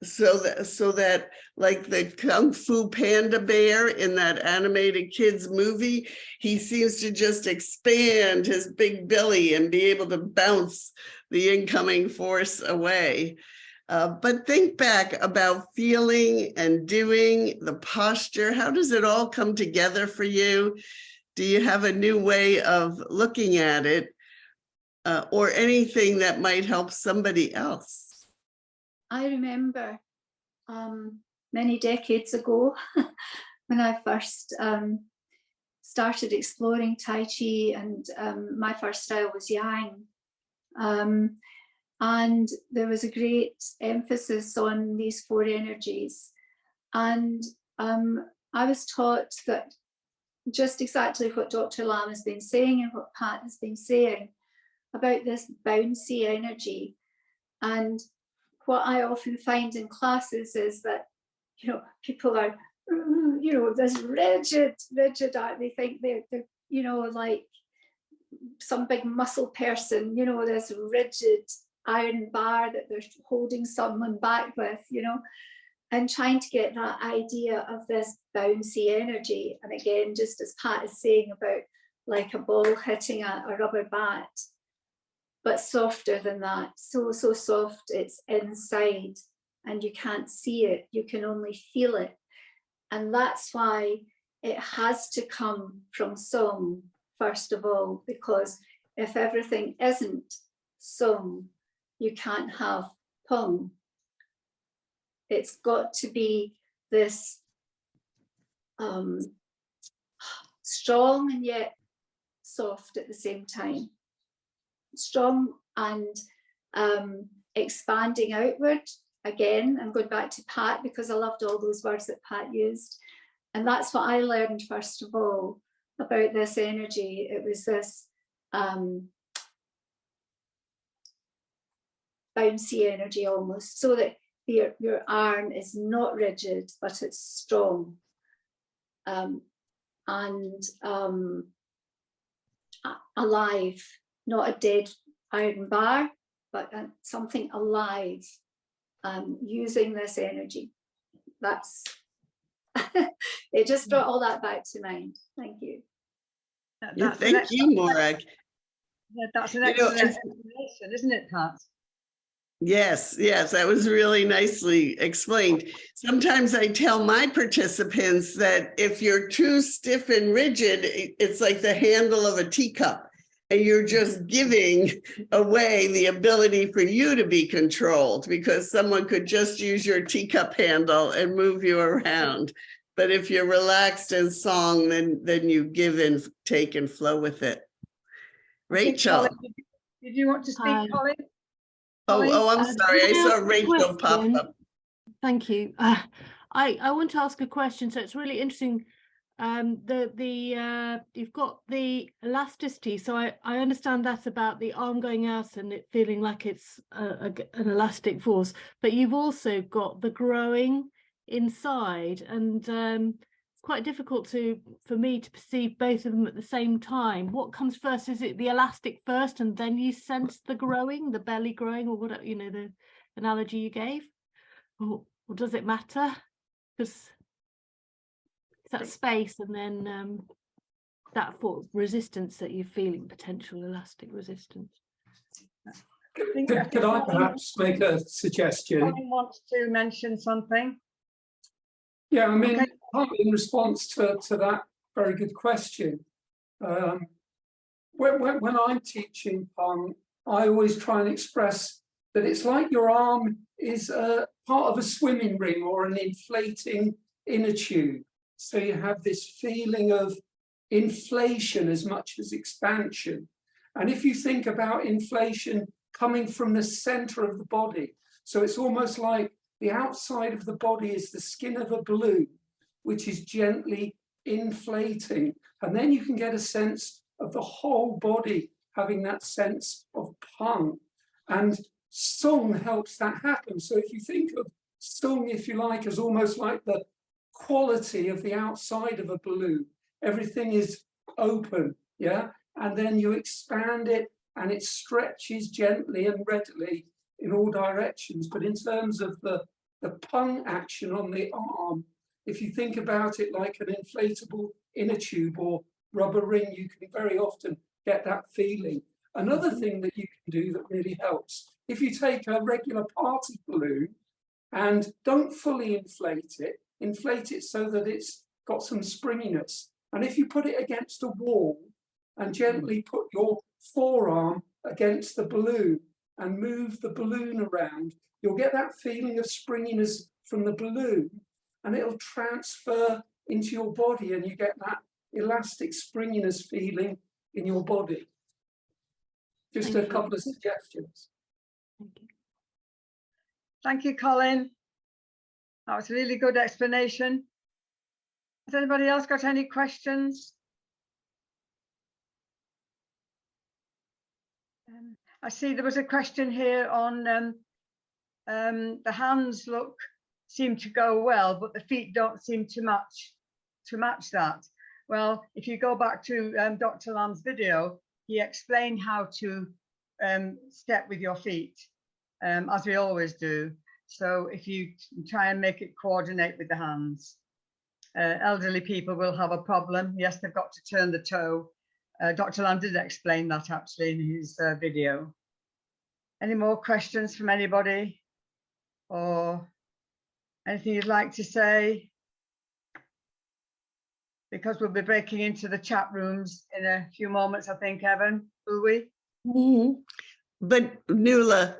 F: so that like the Kung Fu Panda bear in that animated kids movie, he seems to just expand his big belly and be able to bounce the incoming force away. But think back about feeling and doing, the posture. How does it all come together for you? Do you have a new way of looking at it, or anything that might help somebody else?
G: I remember many decades ago when I first started exploring Tai Chi, and my first style was Yang. And there was a great emphasis on these four energies. And I was taught that just exactly what Dr. Lam has been saying and what Pat has been saying about this bouncy energy. And what I often find in classes is that, you know, people are, you know, this rigid, they think they're, you know, like some big muscle person, you know, this rigid iron bar that they're holding someone back with, you know, and trying to get that idea of this bouncy energy. And again, just as Pat is saying about like a ball hitting a rubber bat, but softer than that, so soft, it's inside and you can't see it, you can only feel it. And that's why it has to come from song, first of all, because if everything isn't song, you can't have Peng. It's got to be this strong and yet soft at the same time. Strong and expanding outward. Again, I'm going back to Pat because I loved all those words that Pat used. And that's what I learned, first of all, about this energy. It was this bouncy energy almost, so that your arm is not rigid, but it's strong. And alive, not a dead iron bar, but something alive, using this energy. That's, it just brought all that back to mind. Thank you.
F: Thank you, Morag.
E: That's an excellent explanation, isn't it, Pat?
F: Yes, that was really nicely explained. Sometimes I tell my participants that if you're too stiff and rigid, it's like the handle of a teacup, and you're just giving away the ability for you to be controlled, because someone could just use your teacup handle and move you around. But if you're relaxed and song, then you give and take and flow with it. Rachel.
E: Did you want to speak, Colin?
F: Oh, I'm sorry. I saw Rachel pop up.
H: Thank you. I want to ask a question. So it's really interesting you've got the elasticity, so I understand that about the arm going out and it feeling like it's an elastic force, but you've also got the growing inside, and it's quite difficult for me to perceive both of them at the same time. What comes first? Is it the elastic first and then you sense the growing, the belly growing, or whatever, you know, the analogy you gave, or does it matter? Because that space and then that for resistance that you're feeling, potential elastic resistance.
I: Could I perhaps make a suggestion?
E: Colin wants to mention something.
I: Yeah, I mean,
E: Okay.
I: partly in response to that very good question. When I'm teaching Peng, I always try and express that it's like your arm is part of a swimming ring or an inflating inner tube. So you have this feeling of inflation as much as expansion. And if you think about inflation coming from the center of the body, so it's almost like the outside of the body is the skin of a balloon, which is gently inflating. And then you can get a sense of the whole body having that sense of Peng. And Sung helps that happen. So if you think of Sung, if you like, as almost like the quality of the outside of a balloon, everything is open, yeah? And then you expand it and it stretches gently and readily in all directions. But in terms of the Peng action on the arm, if you think about it like an inflatable inner tube or rubber ring, you can very often get that feeling. Another thing that you can do that really helps, if you take a regular party balloon and don't fully inflate it so that it's got some springiness. And if you put it against a wall and gently put your forearm against the balloon and move the balloon around, you'll get that feeling of springiness from the balloon, and it'll transfer into your body and you get that elastic springiness feeling in your body. Just a couple of suggestions.
H: Thank you.
E: Thank you, Colin. That was a really good explanation. Has anybody else got any questions? I see there was a question here on the hands seem to go well, but the feet don't seem to match that. Well, if you go back to Dr. Lam's video, he explained how to step with your feet, as we always do. So if you try and make it coordinate with the hands, elderly people will have a problem. Yes, they've got to turn the toe. Dr. Lam did explain that actually in his video. Any more questions from anybody or anything you'd like to say? Because we'll be breaking into the chat rooms in a few moments, I think, Evan, will we?
F: Mhm. But Nuala,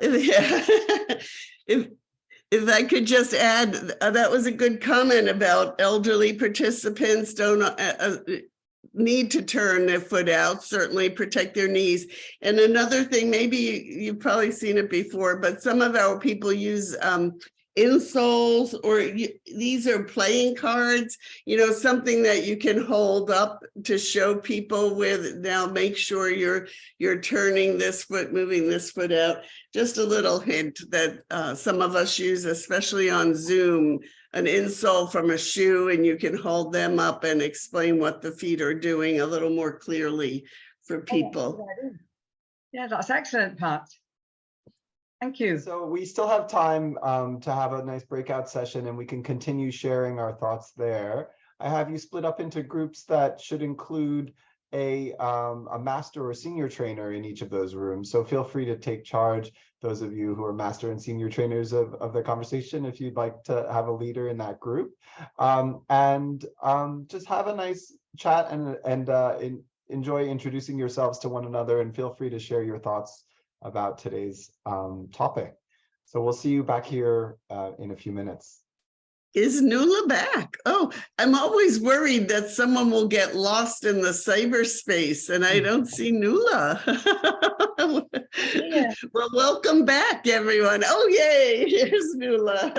F: if I could just add, that was a good comment about elderly participants don't need to turn their foot out, certainly protect their knees. And another thing, maybe you've probably seen it before, but some of our people use insoles, or these are playing cards, you know, something that you can hold up to show people with, now make sure you're turning this foot, moving this foot out. Just a little hint that some of us use, especially on Zoom, an insole from a shoe, and you can hold them up and explain what the feet are doing a little more clearly for people.
E: Yeah, that's excellent, Pat. Thank you.
D: So we still have time to have a nice breakout session, and we can continue sharing our thoughts there. I have you split up into groups that should include a master or senior trainer in each of those rooms. So feel free to take charge, those of you who are master and senior trainers of the conversation, if you'd like to have a leader in that group. Just have a nice chat and enjoy introducing yourselves to one another, and feel free to share your thoughts about today's topic. So we'll see you back here in a few minutes.
F: Is Nuala back? Oh, I'm always worried that someone will get lost in the cyberspace and I don't see Nuala.
E: Yeah.
F: Well, welcome back, everyone. Oh, yay, here's Nuala.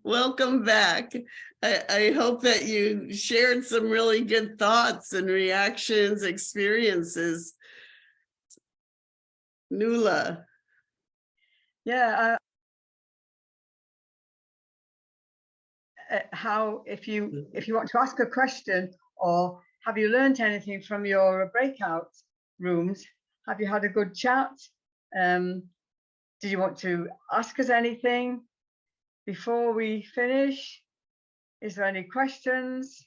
F: Welcome back. I hope that you shared some really good thoughts and reactions, experiences. Nuala.
E: Yeah. How, if you want to ask a question, or have you learned anything from your breakout rooms? Have you had a good chat? Did you want to ask us anything before we finish? Is there any questions?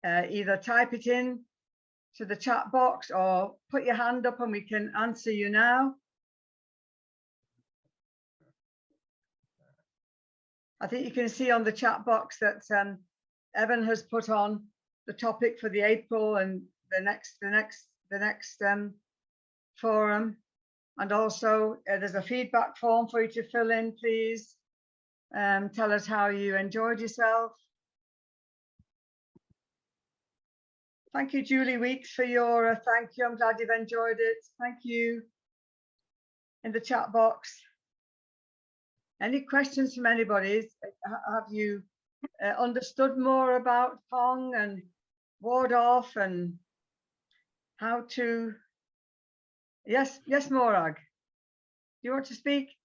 E: Either type it in to the chat box or put your hand up and we can answer you now. I think you can see on the chat box that Evan has put on the topic for the April and the next forum, and also there's a feedback form for you to fill in. Please tell us how you enjoyed yourself. Thank you, Julie Weeks, for your thank you. I'm glad you've enjoyed it. Thank you in the chat box. Any questions from anybody? Have you understood more about Peng and ward off and how to? Yes, Morag. Do you want to speak?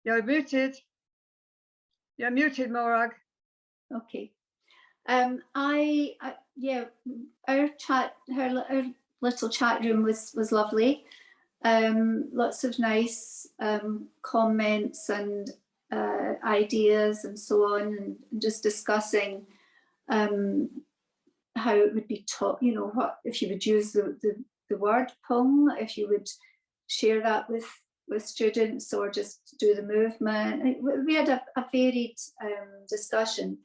E: You're muted. You're muted, Morag.
G: Okay. Yeah, our little chat room was lovely. Lots of nice comments and ideas and so on, and just discussing how it would be taught, you know, what if you would use the word Peng, if you would share that with students, or just do the movement. We had a varied discussion.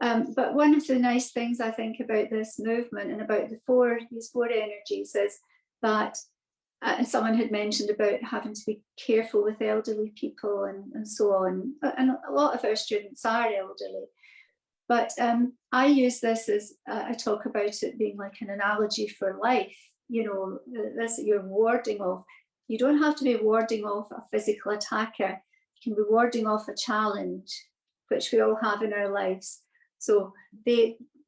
G: But one of the nice things I think about this movement and about these four energies is that, and someone had mentioned about having to be careful with elderly people and so on. And a lot of our students are elderly. But I use this as, I talk about it being like an analogy for life. You know, this you're warding off. You don't have to be warding off a physical attacker. You can be warding off a challenge, which we all have in our lives. So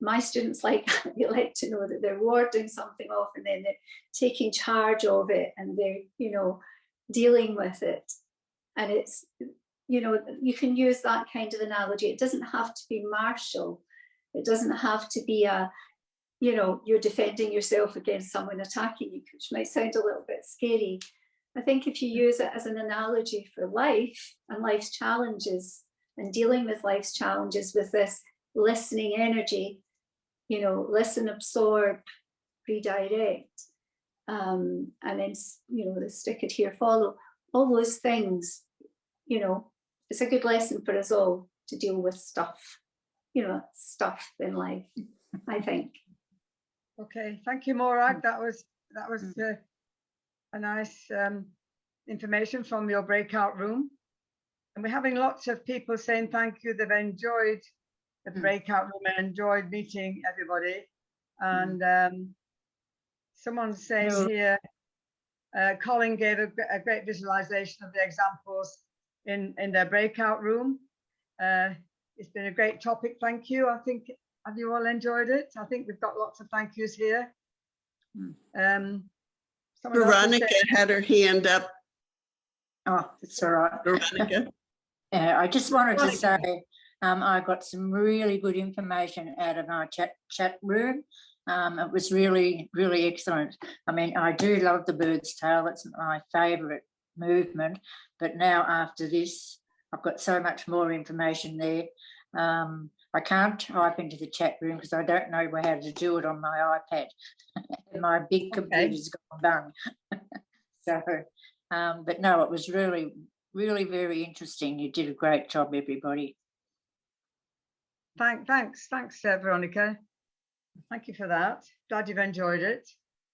G: my students they like to know that they're warding something off, and then they're taking charge of it, and they're, you know, dealing with it. And it's, you know, you can use that kind of analogy. It doesn't have to be martial. It doesn't have to be you know, you're defending yourself against someone attacking you, which might sound a little bit scary. I think if you use it as an analogy for life and life's challenges and dealing with life's challenges with this listening energy, you know, listen, absorb, redirect, and then, you know, the stick it here, follow, all those things, you know, it's a good lesson for us all to deal with stuff, you know, stuff in life, I think.
E: Okay, thank you, Morag. That was a nice information from your breakout room. And we're having lots of people saying thank you. They've enjoyed the breakout room and enjoyed meeting everybody. And someone's saying here, Colin gave a great visualization of the examples in their breakout room. It's been a great topic. Thank you. I think, have you all enjoyed it? I think we've got lots of thank yous here.
F: Veronica had her hand up.
J: Oh, it's all right.
F: Veronica.
J: Yeah, I just wanted to say I got some really good information out of our chat room. It was really, really excellent. I mean, I do love the bird's tail. It's my favourite movement. But now after this, I've got so much more information there. I can't type into the chat room because I don't know how to do it on my iPad. My big computer's gone bung. So, but no, it was really, really very interesting. You did a great job, everybody.
E: Thanks, Veronica. Thank you for that. Glad you've enjoyed it.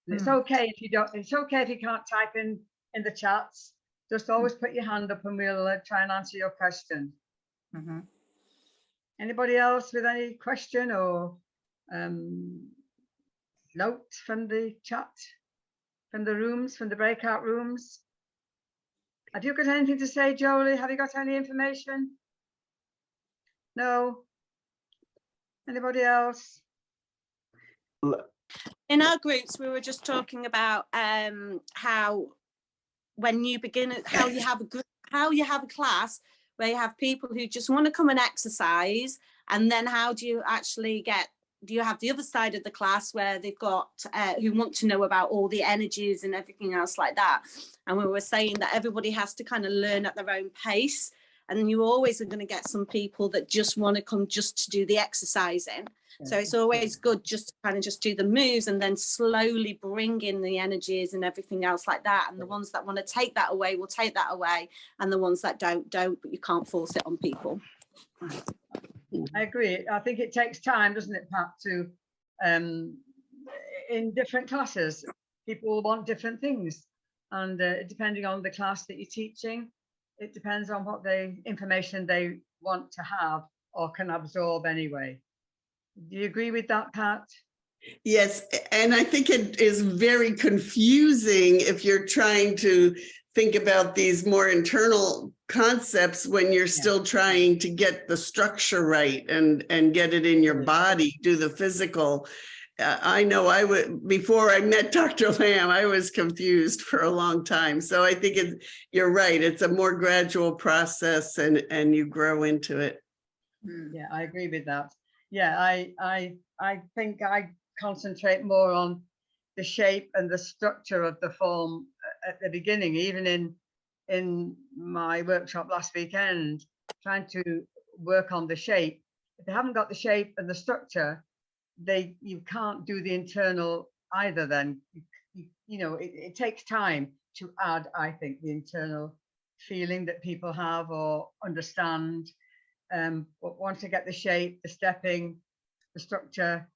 E: And it's okay if you don't. It's okay if you can't type in the chats. Just always put your hand up, and we'll try and answer your question. Anybody else with any question or note from the chat, from the rooms, from the breakout rooms? Have you got anything to say, Jolie? Have you got any information? No? Anybody else?
K: In our groups, we were just talking about how when you begin, how you have a class where you have people who just want to come and exercise, and then how do you actually do you have the other side of the class where they've got who want to know about all the energies and everything else like that. And we were saying that everybody has to kind of learn at their own pace, and you always are going to get some people that just want to come just to do the exercising. So it's always good just to kind of just do the moves and then slowly bring in the energies and everything else like that. And the ones that want to take that away will take that away. And the ones that don't, but you can't force it on people.
E: I agree. I think it takes time, doesn't it, Pat, to, in different classes, people want different things. And depending on the class that you're teaching, it depends on what information they want to have or can absorb anyway. Do you agree with that, Pat?
F: Yes, and I think it is very confusing if you're trying to think about these more internal concepts when you're still trying to get the structure right and get it in your body, do the physical. I know before I met Dr. Lamb, I was confused for a long time. So I think you're right. It's a more gradual process and you grow into it.
E: Yeah, I agree with that. Yeah, I think I concentrate more on the shape and the structure of the form at the beginning, even in my workshop last weekend, trying to work on the shape. If they haven't got the shape and the structure, you can't do the internal either. Then it takes time to add, I think, the internal feeling that people have or understand. But once you get the shape, the stepping, the structure,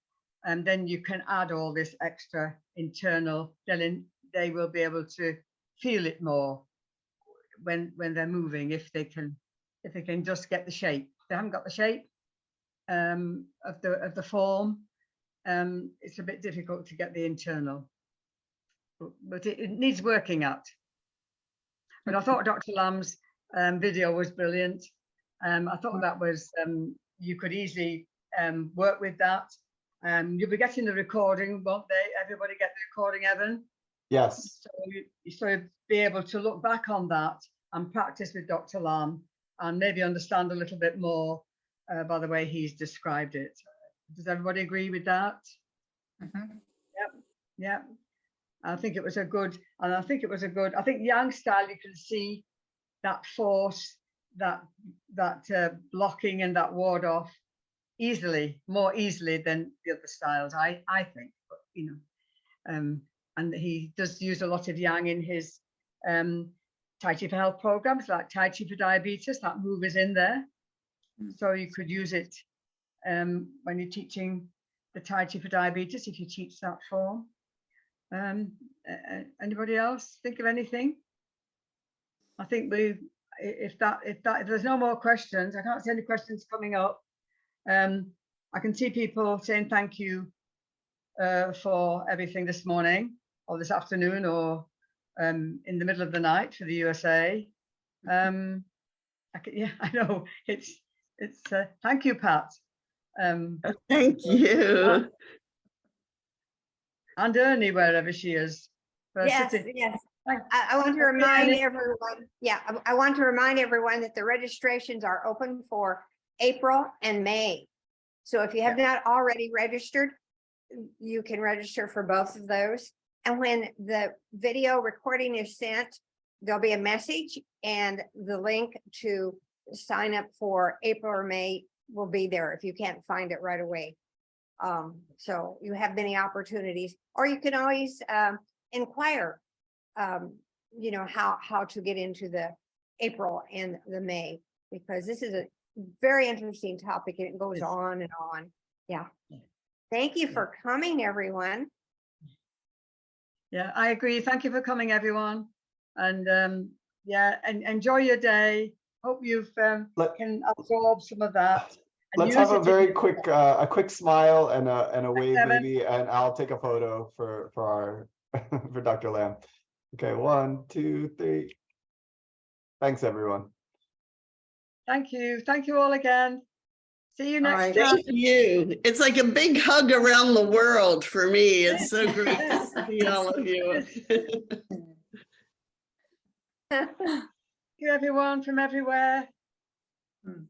E: and then you can add all this extra internal, then they will be able to feel it more when they're moving, if they can just get the shape. If they haven't got the shape of the form, it's a bit difficult to get the internal. But it needs working at. But I thought Dr. Lamb's video was brilliant. I thought that was, you could easily work with that. You'll be getting the recording, won't they? Everybody get the recording, Evan?
D: Yes.
E: So you'll be able to look back on that and practice with Dr. Lamb and maybe understand a little bit more by the way he's described it. Does everybody agree with that?
J: Mm-hmm.
E: Yep. I think it was a good, I think Yang style, you can see that force, that blocking and that ward off more easily than the other styles, I think. But, and he does use a lot of Yang in his Tai Chi for Health programs, like Tai Chi for Diabetes. That move is in there, so you could use it when you're teaching the Tai Chi for Diabetes, if you teach that form. Anybody else think of anything? I think if there's no more questions, I can't see any questions coming up. I can see people saying thank you for everything this morning or this afternoon or in the middle of the night for the USA. I know it's thank you, Pat.
F: Thank you.
E: And Ernie, wherever she is.
B: Yes. I want to remind everyone. Yeah, I want to remind everyone that the registrations are open for April and May. So if you have not already registered, you can register for both of those. And when the video recording is sent, there'll be a message and the link to sign up for April or May will be there if you can't find it right away. So you have many opportunities, or you can always inquire, how to get into the April and the May, because this is a very interesting topic and it goes on and on. Yeah. Thank you for coming, everyone.
E: Yeah, I agree. Thank you for coming, everyone. And and enjoy your day. Hope you've can absorb some of that.
D: Let's have a very quick smile and a wave, maybe, and I'll take a photo for our for Dr. Lamb. Okay, 1, 2, 3. Thanks, everyone.
E: Thank you. Thank you all again. See you next
J: right.
E: time.
F: Thank you. It's like a big hug around the world for me. It's so great to see all of you.
E: Thank you, everyone from everywhere.
J: Mm.